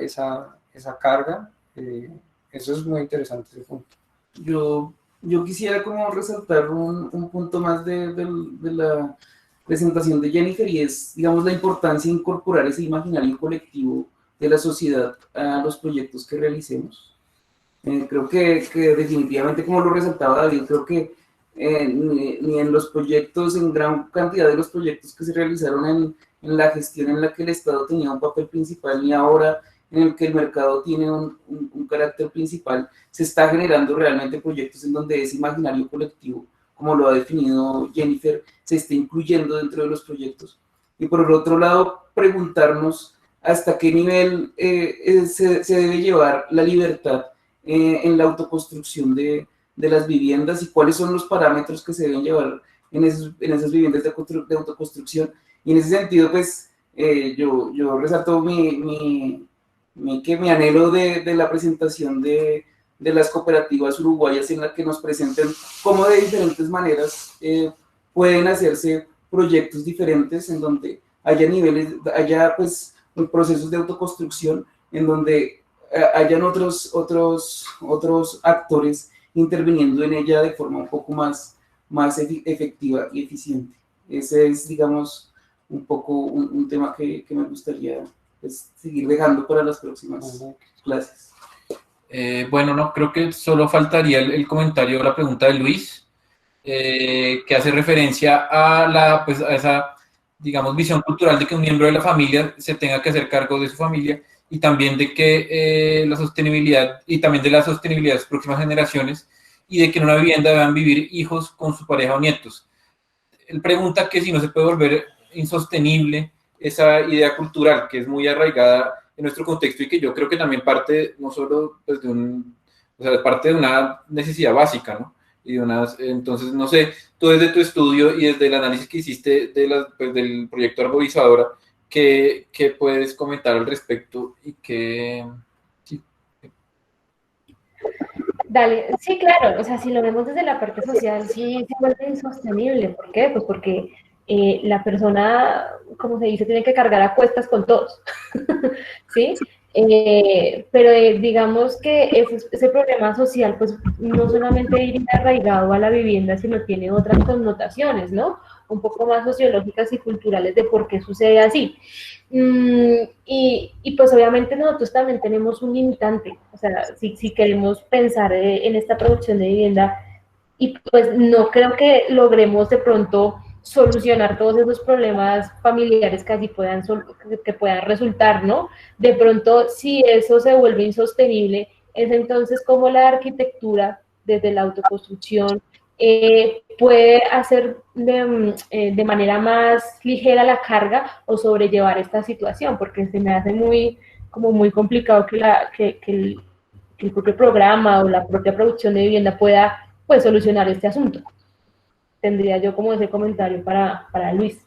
carga. Eso es muy interesante, ese punto. Yo quisiera como resaltar un punto más de la presentación de Jennifer, y es, digamos, la importancia de incorporar ese imaginario colectivo de la sociedad a los proyectos que realicemos. Creo que definitivamente, como lo resaltaba David, creo que ni en los proyectos, en gran cantidad de los proyectos que se realizaron en la gestión en la que el Estado tenía un papel principal, ni ahora en el que el mercado tiene un carácter principal, se está generando realmente proyectos en donde ese imaginario colectivo, como lo ha definido Jennifer, se está incluyendo dentro de los proyectos. Y por el otro lado, preguntarnos hasta qué nivel se debe llevar la libertad en la autoconstrucción de las viviendas, y cuáles son los parámetros que se deben llevar en esas viviendas de autoconstrucción. Y en ese sentido, pues, yo resalto mi anhelo de la presentación de las cooperativas uruguayas, en la que nos presenten cómo de diferentes maneras pueden hacerse proyectos diferentes, en donde haya pues procesos de autoconstrucción, en donde hayan otros actores interviniendo en ella de forma un poco más efectiva y eficiente. Ese es, digamos, un poco un tema que me gustaría pues seguir dejando para las próximas clases. Bueno, no, creo que solo faltaría el comentario o la pregunta de Luis, que hace referencia a esa, digamos, visión cultural de que un miembro de la familia se tenga que hacer cargo de su familia, y también de que la sostenibilidad, y también de la sostenibilidad de las próximas generaciones, y de que en una vivienda deban vivir hijos con su pareja o nietos. Él pregunta que si no se puede volver insostenible esa idea cultural que es muy arraigada en nuestro contexto, y que yo creo que también parte no solo pues, parte de una necesidad básica, ¿no? Entonces, no sé, tú desde tu estudio y desde el análisis que hiciste del proyecto Arborizadora, ¿qué puedes comentar al respecto? Y que sí. Dale, sí, claro, o sea, si lo vemos desde la parte social, sí se vuelve insostenible. ¿Por qué? Pues porque la persona, como se dice, tiene que cargar a cuestas con todos, ¿sí? Pero digamos que ese problema social, pues no solamente iría arraigado a la vivienda, sino tiene otras connotaciones, ¿no? Un poco más sociológicas y culturales de por qué sucede así. Y pues obviamente nosotros también tenemos un limitante, o sea, si queremos pensar en esta producción de vivienda, y pues no creo que logremos de pronto solucionar todos esos problemas familiares que así que puedan resultar, ¿no? De pronto, si eso se vuelve insostenible, es entonces como la arquitectura, desde la autoconstrucción, puede hacer de manera más ligera la carga o sobrellevar esta situación, porque se me hace muy complicado que el propio programa o la propia producción de vivienda pueda pues solucionar este asunto. Tendría yo como ese comentario para Luis.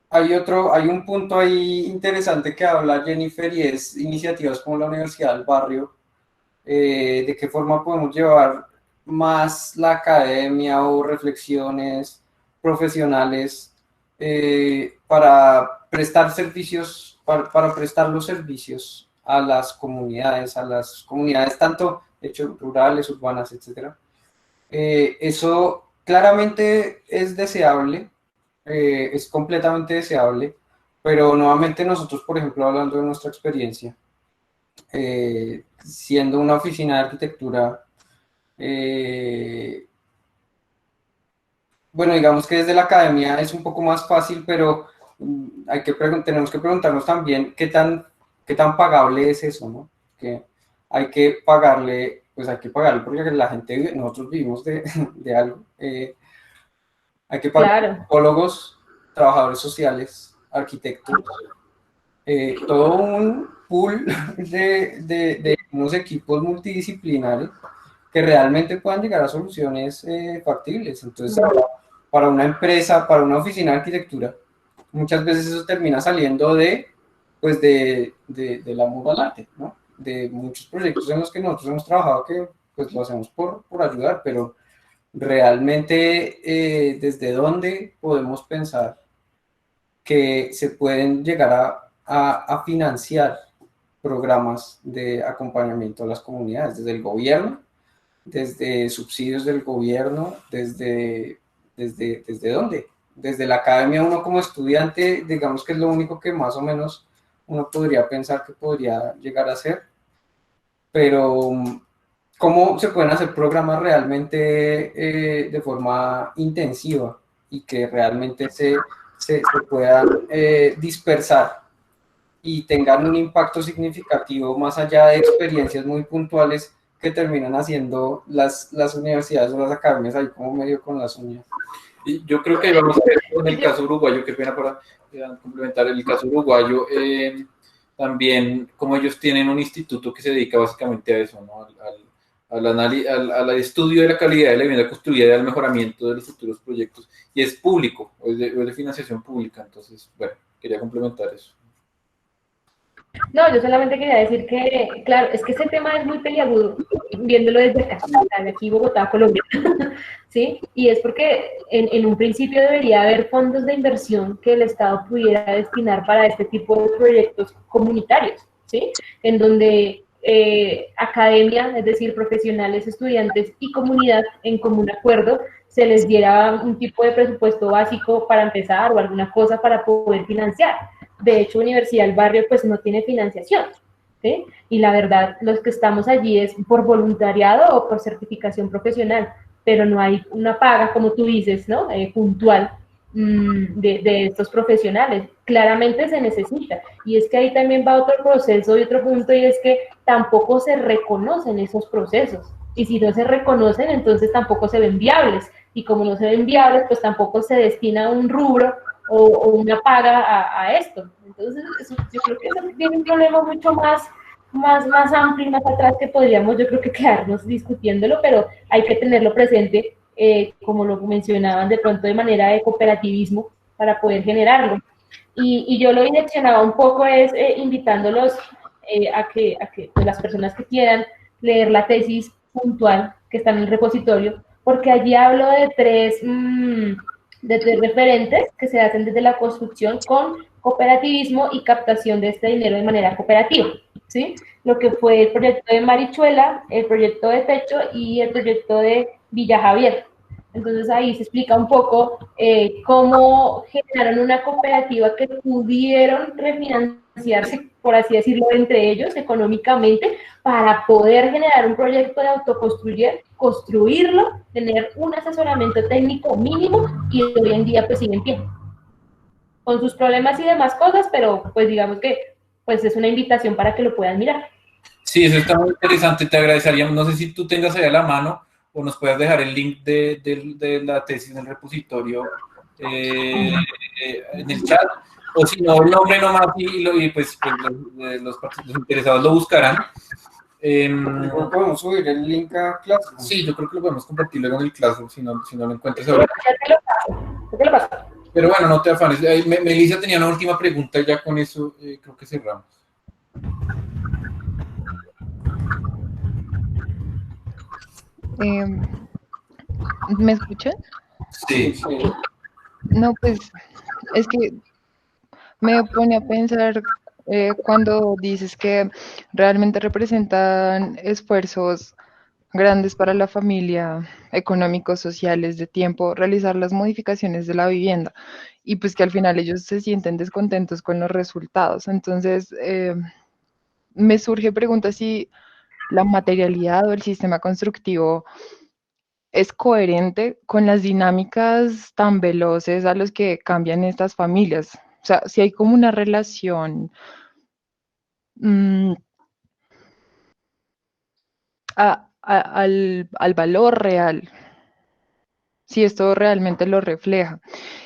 Hay un punto ahí interesante que habla Jennifer, y es iniciativas como la Universidad del Barrio, de qué forma podemos llevar más la academia o reflexiones profesionales para prestar servicios para prestar los servicios a las comunidades tanto hechos rurales, urbanas, etcétera. Eso claramente es deseable, es completamente deseable, pero nuevamente nosotros, por ejemplo, hablando de nuestra experiencia, siendo una oficina de arquitectura, bueno, digamos que desde la academia es un poco más fácil, pero tenemos que preguntarnos también qué tan pagable es eso, ¿no? Que hay que pagarle, pues hay que pagarle porque la gente vive, nosotros vivimos de algo. Hay que pagar psicólogos, trabajadores sociales, arquitectos, todo un pool de unos equipos multidisciplinarios que realmente puedan llegar a soluciones factibles. Entonces, para una empresa, para una oficina de arquitectura, muchas veces eso termina saliendo de la amor al arte, ¿no? De muchos proyectos en los que nosotros hemos trabajado que pues lo hacemos por ayudar, pero realmente desde dónde podemos pensar que se pueden llegar a financiar programas de acompañamiento a las comunidades, desde el gobierno, desde subsidios del gobierno, desde dónde. Desde la academia uno como estudiante, digamos que es lo único que más o menos uno podría pensar que podría llegar a hacer, pero ¿cómo se pueden hacer programas realmente de forma intensiva y que realmente se puedan dispersar y tengan un impacto significativo más allá de experiencias muy puntuales que terminan haciendo las universidades o las academias ahí como medio con las uñas? Y yo creo que vamos a ver con el caso uruguayo, qué pena para complementar el caso uruguayo, también como ellos tienen un instituto que se dedica básicamente a eso, ¿no? al estudio de la calidad de la vivienda construida y al mejoramiento de los futuros proyectos, y es público, es de financiación pública. Entonces, bueno, quería complementar eso. No, yo solamente quería decir que, claro, es que ese tema es muy peliagudo, viéndolo desde acá, de aquí Bogotá, Colombia, ¿sí? Y es porque en un principio debería haber fondos de inversión que el Estado pudiera destinar para este tipo de proyectos comunitarios, ¿sí? En donde academia, es decir, profesionales, estudiantes y comunidad en común acuerdo, se les diera un tipo de presupuesto básico para empezar o alguna cosa para poder financiar. De hecho, Universidad del Barrio pues no tiene financiación, ¿sí? Y la verdad, los que estamos allí es por voluntariado o por certificación profesional, pero no hay una paga, como tú dices, ¿no? Puntual de estos profesionales. Claramente se necesita. Y es que ahí también va otro proceso y otro punto, y es que tampoco se reconocen esos procesos. Y si no se reconocen, entonces tampoco se ven viables. Y como no se ven viables, pues tampoco se destina un rubro o una paga a esto. Entonces, yo creo que eso tiene un problema mucho más amplio y más atrás que podríamos, yo creo que quedarnos discutiéndolo, pero hay que tenerlo presente, como lo mencionaban de pronto de manera de cooperativismo para poder generarlo. Y yo lo direccionaba un poco es invitándolos a que pues, las personas que quieran leer la tesis puntual que está en el repositorio, porque allí hablo de tres referentes que se hacen desde la construcción con cooperativismo y captación de este dinero de manera cooperativa, ¿sí? Lo que fue el proyecto de Marichuela, el proyecto de Techo y el proyecto de Villa Javier. Entonces ahí se explica un poco cómo generaron una cooperativa que pudieron refinanciarse, por así decirlo, entre ellos económicamente para poder generar un proyecto de construirlo, tener un asesoramiento técnico mínimo y hoy en día pues sigue en pie. Con sus problemas y demás cosas, pero pues digamos que pues es una invitación para que lo puedan mirar. Sí, eso está muy interesante, te agradeceríamos, no sé si tú tengas ahí a la mano o nos puedas dejar el link de la tesis en el repositorio en el chat, o si no, el nombre nomás y pues los interesados lo buscarán. ¿Podemos subir el link a Classroom? Sí, yo creo que lo podemos compartir luego en el Classroom si no lo encuentras ahora. Ya te lo paso. Pero bueno, no te afanes. Melissa tenía una última pregunta y ya con eso creo que cerramos. ¿Me escuchan? Sí. No, pues es que me pone a pensar cuando dices que realmente representan esfuerzos grandes para la familia, económicos, sociales, de tiempo, realizar las modificaciones de la vivienda y pues que al final ellos se sienten descontentos con los resultados. Entonces, me surge pregunta si la materialidad o el sistema constructivo es coherente con las dinámicas tan veloces a los que cambian estas familias. O sea, si hay como una relación mm, al valor real, si esto realmente lo refleja.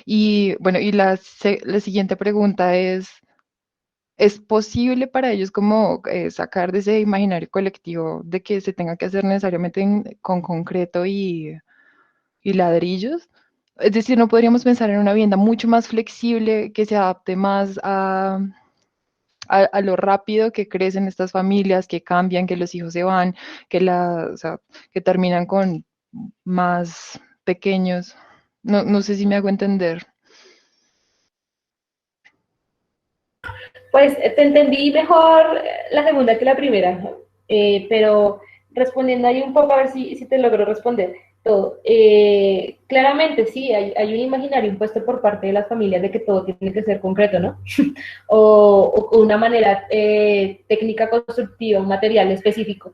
Y bueno, y la siguiente pregunta ¿es posible para ellos como sacar de ese imaginario colectivo de que se tenga que hacer necesariamente con concreto y ladrillos? Es decir, no podríamos pensar en una vivienda mucho más flexible que se adapte más a lo rápido que crecen estas familias, que cambian, que los hijos se van, o sea, que terminan con más pequeños. No, no sé si me hago entender. Pues te entendí mejor la segunda que la primera, ¿no? Pero respondiendo ahí un poco, a ver si te logro responder todo. Claramente, sí, hay un imaginario impuesto por parte de las familias de que todo tiene que ser concreto, ¿no? O una manera técnica constructiva, un material específico.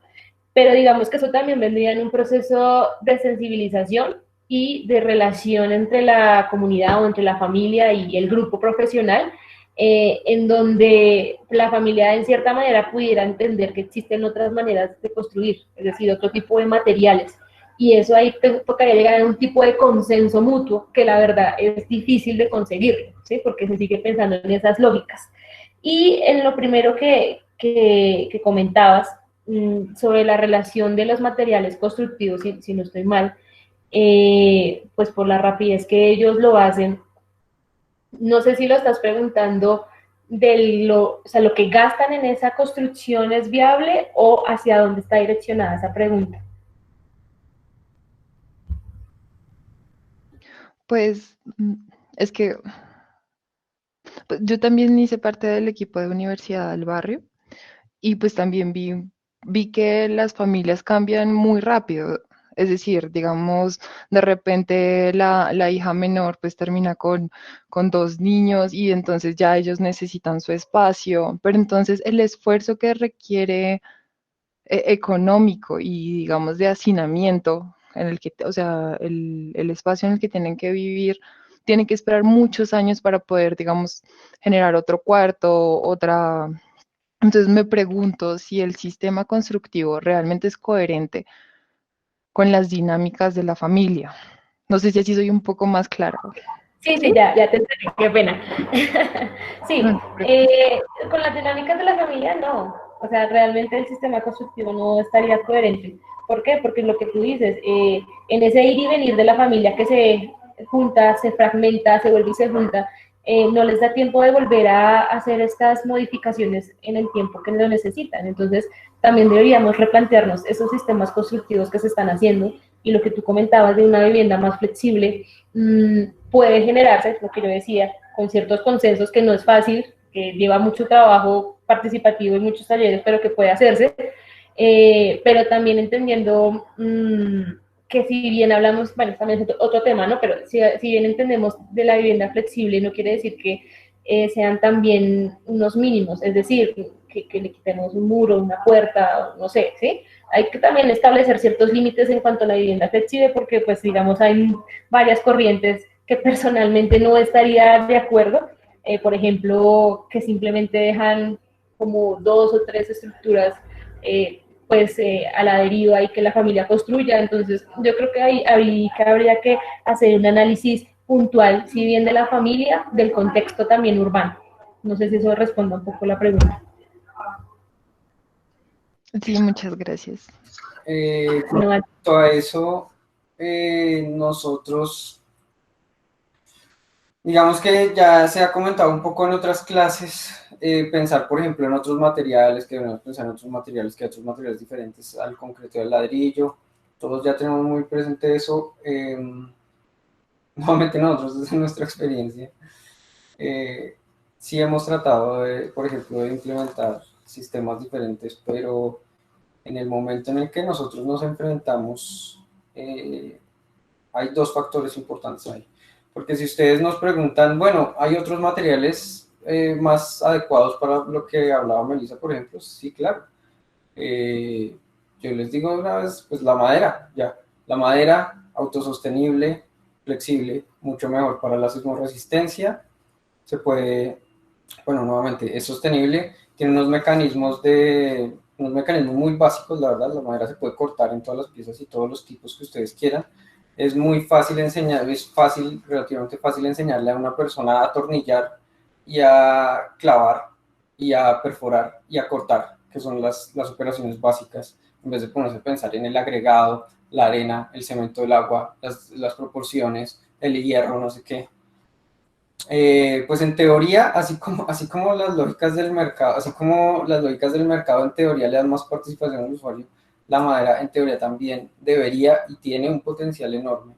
Pero digamos que eso también vendría en un proceso de sensibilización y de relación entre la comunidad o entre la familia y el grupo profesional, en donde la familia en cierta manera pudiera entender que existen otras maneras de construir, es decir, otro tipo de materiales. Y eso ahí tocaría llegar a un tipo de consenso mutuo que la verdad es difícil de conseguir, ¿sí? Porque se sigue pensando en esas lógicas. Y en lo primero que comentabas, sobre la relación de los materiales constructivos, si no estoy mal, pues por la rapidez que ellos lo hacen, no sé si lo estás preguntando o sea, lo que gastan en esa construcción es viable o hacia dónde está direccionada esa pregunta. Pues es que pues, yo también hice parte del equipo de Universidad del Barrio y pues también vi que las familias cambian muy rápido. Es decir, digamos, de repente la hija menor pues termina con dos niños y entonces ya ellos necesitan su espacio, pero entonces el esfuerzo que requiere económico y digamos de hacinamiento en el que, o sea, el espacio en el que tienen que vivir, tienen que esperar muchos años para poder, digamos, generar otro cuarto, otra. Entonces me pregunto si el sistema constructivo realmente es coherente con las dinámicas de la familia. No sé si así soy un poco más clara. Sí, ya te entendí, qué pena. Sí, No, con las dinámicas de la familia no, o sea, realmente el sistema constructivo no estaría coherente. ¿Por qué? Porque lo que tú dices, en ese ir y venir de la familia que se junta, se fragmenta, se vuelve y se junta, no les da tiempo de volver a hacer estas modificaciones en el tiempo que lo necesitan. Entonces, también deberíamos replantearnos esos sistemas constructivos que se están haciendo y lo que tú comentabas de una vivienda más flexible, puede generarse, lo que yo decía, con ciertos consensos que no es fácil, que lleva mucho trabajo participativo y muchos talleres, pero que puede hacerse, pero también entendiendo que si bien hablamos, bueno, también es otro tema, ¿no? Pero si bien entendemos de la vivienda flexible, no quiere decir que sean también unos mínimos, es decir, que le quitemos un muro, una puerta, no sé, ¿sí? Hay que también establecer ciertos límites en cuanto a la vivienda flexible, porque pues digamos hay varias corrientes que personalmente no estaría de acuerdo, por ejemplo, que simplemente dejan como 2 o 3 estructuras pues a la deriva y que la familia construya. Entonces yo creo que ahí habría que hacer un análisis puntual, si bien de la familia, del contexto también urbano. No sé si eso responde un poco la pregunta. sí, muchas gracias. Con respecto a eso, nosotros, digamos que ya se ha comentado un poco en otras clases, pensar, por ejemplo, en otros materiales, que debemos pensar en otros materiales diferentes al concreto del ladrillo. Todos ya tenemos muy presente eso. Nuevamente nosotros, desde nuestra experiencia. sí hemos tratado, por ejemplo, de implementar sistemas diferentes, pero en el momento en el que nosotros nos enfrentamos, hay dos factores importantes ahí. Porque si ustedes nos preguntan, bueno, ¿hay otros materiales más adecuados para lo que hablaba Melissa, por ejemplo? Sí, claro. Yo les digo una vez, pues la madera, ya. La madera autosostenible, flexible, mucho mejor para la sismoresistencia. Se puede, bueno, nuevamente, es sostenible, tiene unos mecanismos muy básicos, la verdad, la madera se puede cortar en todas las piezas y todos los tipos que ustedes quieran. Es muy fácil enseñar, es fácil, relativamente fácil enseñarle a una persona a atornillar y a clavar y a perforar y a cortar, que son las operaciones básicas, en vez de ponerse a pensar en el agregado, la arena, el cemento, el agua, las proporciones, el hierro, no sé qué. Pues en teoría, así como las lógicas del mercado, así como las lógicas del mercado en teoría le dan más participación al usuario, la madera en teoría también debería y tiene un potencial enorme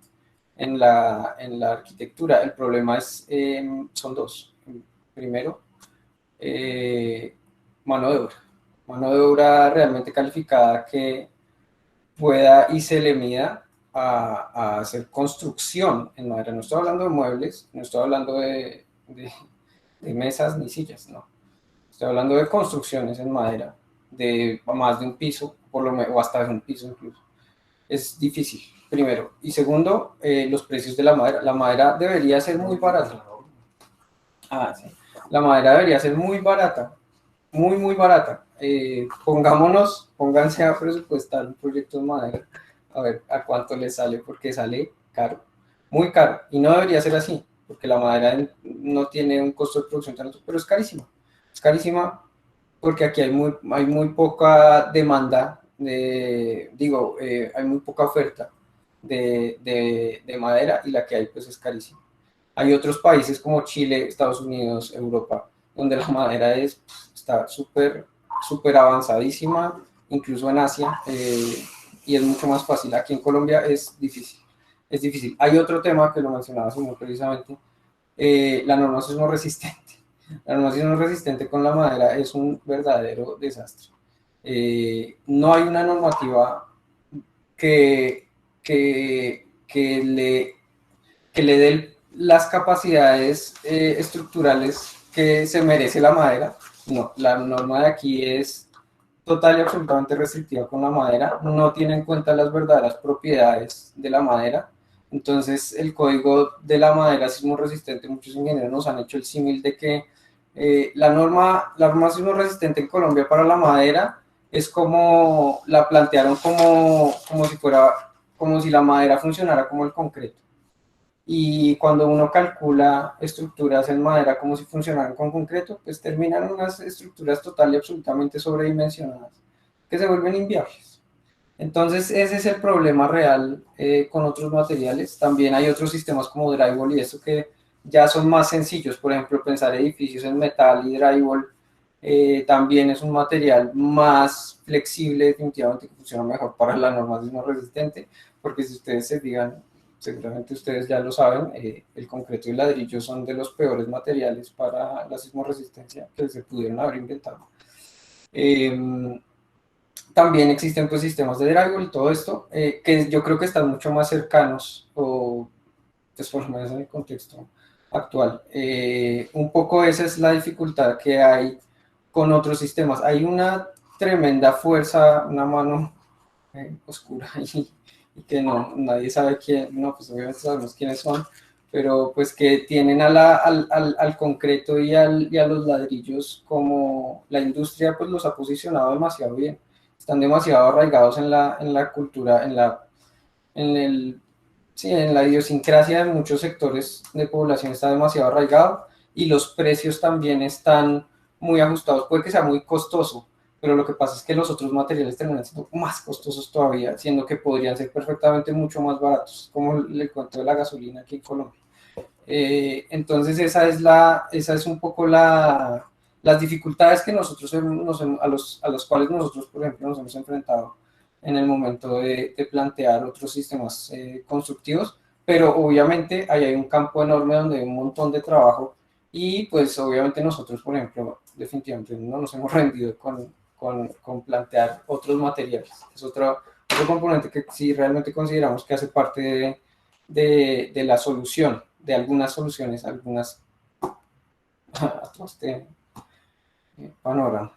en la arquitectura. El problema son dos. Primero, mano de obra. Mano de obra realmente calificada que pueda y se le mida a hacer construcción en madera. No estoy hablando de muebles, no estoy hablando de mesas ni sillas, no. Estoy hablando de construcciones en madera, de más de un piso, o hasta de un piso incluso. Es difícil, primero. Y segundo, los precios de la madera. La madera debería ser muy barata. Sí. La madera debería ser muy barata, muy, muy barata. Pónganse a presupuestar un proyecto de madera, a ver a cuánto les sale, porque sale caro, muy caro, y no debería ser así, porque la madera no tiene un costo de producción tan alto, pero es carísima porque aquí hay muy poca demanda, hay muy poca oferta de madera, y la que hay pues es carísima. Hay otros países como Chile, Estados Unidos, Europa, donde la madera está súper avanzadísima, incluso en Asia, y es mucho más fácil. Aquí en Colombia es difícil, es difícil. Hay otro tema que lo mencionaba Simón precisamente, la norma sismorresistente. La norma sismorresistente con la madera es un verdadero desastre. No hay una normativa que le dé las capacidades estructurales que se merece la madera. No, la norma de aquí es total y absolutamente restrictiva con la madera, no tiene en cuenta las verdaderas propiedades de la madera. Entonces el código de la madera sismorresistente, muchos ingenieros nos han hecho el símil de que la norma sismorresistente en Colombia para la madera es como la plantearon como si la madera funcionara como el concreto. Y cuando uno calcula estructuras en madera como si funcionaran con concreto, pues terminan unas estructuras total y absolutamente sobredimensionadas que se vuelven inviables. Entonces ese es el problema real con otros materiales. También hay otros sistemas como drywall y eso que ya son más sencillos. Por ejemplo, pensar edificios en metal y drywall también es un material más flexible, definitivamente, que funciona mejor para la norma sismorresistente, porque si ustedes se fijan, seguramente ustedes ya lo saben, el concreto y el ladrillo son de los peores materiales para la sismorresistencia que se pudieron haber inventado. También existen pues sistemas de drywall y todo esto, que yo creo que están mucho más cercanos, o pues por lo menos en el contexto actual. Un poco esa es la dificultad que hay con otros sistemas. Hay una tremenda fuerza, una mano oscura y que nadie sabe quién, pues obviamente sabemos quiénes son, pero pues que tienen al concreto y a los ladrillos, como la industria pues los ha posicionado demasiado bien, están demasiado arraigados en la cultura, en la idiosincrasia de muchos sectores de población está demasiado arraigado, y los precios también están muy ajustados. Puede que sea muy costoso, pero lo que pasa es que los otros materiales terminan siendo más costosos todavía, siendo que podrían ser perfectamente mucho más baratos, como el cuento de la gasolina aquí en Colombia. Entonces esa es un poco las dificultades que nosotros a los cuales nosotros, por ejemplo, nos hemos enfrentado en el momento de plantear otros sistemas constructivos, pero obviamente ahí hay un campo enorme donde hay un montón de trabajo Y pues obviamente nosotros, por ejemplo, definitivamente no nos hemos rendido con plantear otros materiales. Es otro componente que sí realmente consideramos que hace parte de la solución, de algunas soluciones, algunas a todo este panorama.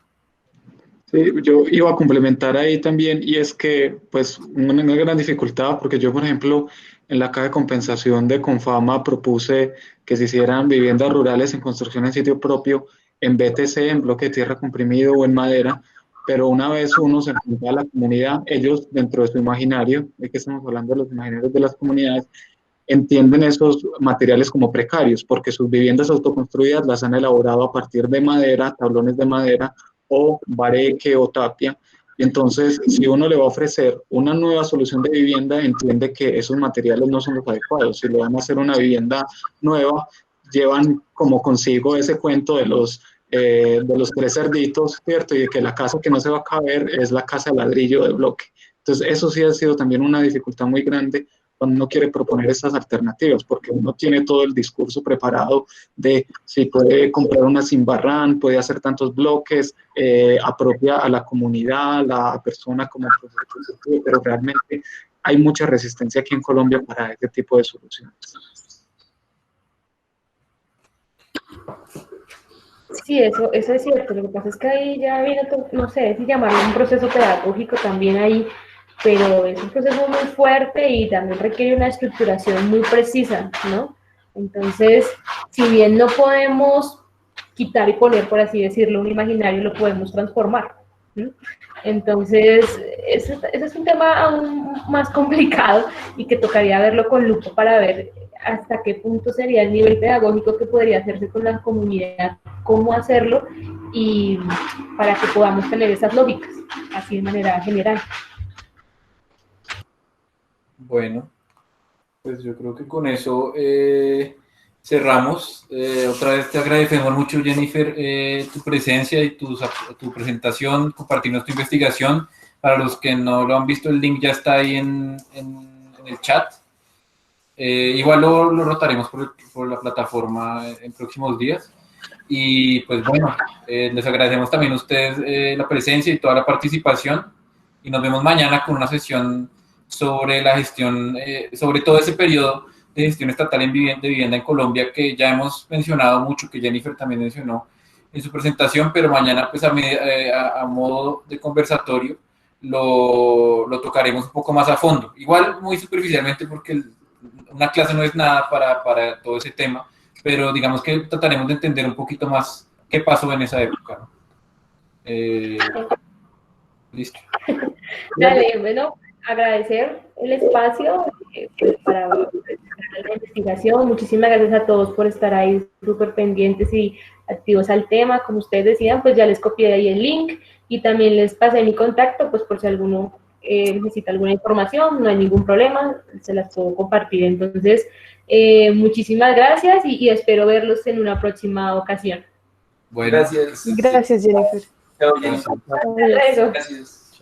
Sí, yo iba a complementar ahí también, y es que, pues, una gran dificultad, porque yo, por ejemplo, en la caja de compensación de Confama propuse que se hicieran viviendas rurales en construcción en sitio propio, en BTC, en bloque de tierra comprimido o en madera, pero una vez uno se enfrenta a la comunidad, ellos, dentro de su imaginario, de que estamos hablando de los imaginarios de las comunidades, entienden esos materiales como precarios, porque sus viviendas autoconstruidas las han elaborado a partir de madera, tablones de madera o bareque o tapia. Y entonces, si uno le va a ofrecer una nueva solución de vivienda, entiende que esos materiales no son los adecuados. Si le van a hacer una vivienda nueva, llevan como consigo ese cuento de los tres cerditos, ¿cierto? Y de que la casa que no se va a caber es la casa de ladrillo de bloque. Entonces, eso sí ha sido también una dificultad muy grande cuando uno quiere proponer estas alternativas, porque uno tiene todo el discurso preparado de si puede comprar una sin barran, puede hacer tantos bloques, apropia a la comunidad, a la persona como proceso, pero realmente hay mucha resistencia aquí en Colombia para este tipo de soluciones. Sí, eso es cierto. Lo que pasa es que ahí ya viene, no sé si llamarlo un proceso pedagógico también ahí, pero es un proceso muy fuerte y también requiere una estructuración muy precisa, ¿no? Entonces, si bien no podemos quitar y poner, por así decirlo, un imaginario, lo podemos transformar, ¿no? Entonces, ese es un tema aún más complicado y que tocaría verlo con lupa para ver hasta qué punto sería el nivel pedagógico que podría hacerse con la comunidad, cómo hacerlo y para que podamos tener esas lógicas, así de manera general. Bueno, pues yo creo que con eso cerramos. Otra vez te agradecemos mucho, Jennifer, tu presencia y tu presentación, compartirnos tu investigación. Para los que no lo han visto, el link ya está ahí en el chat. Igual lo rotaremos por la plataforma en próximos días. Y pues bueno, les agradecemos también a ustedes la presencia y toda la participación. Y nos vemos mañana con una sesión sobre la gestión, sobre todo ese periodo de gestión estatal de vivienda en Colombia, que ya hemos mencionado mucho, que Jennifer también mencionó en su presentación, pero mañana pues a modo de conversatorio lo tocaremos un poco más a fondo. Igual muy superficialmente porque una clase no es nada para todo ese tema, pero digamos que trataremos de entender un poquito más qué pasó en esa época, ¿no? Listo. Dale, bueno, agradecer el espacio pues, para la investigación. Muchísimas gracias a todos por estar ahí súper pendientes y activos al tema. Como ustedes decían, pues ya les copié ahí el link y también les pasé mi contacto, pues por si alguno necesita alguna información, no hay ningún problema, se las puedo compartir. Entonces, muchísimas gracias y espero verlos en una próxima ocasión. Bueno, Gracias. Gracias, Jennifer. Chao, Jennifer. Hasta luego. Gracias.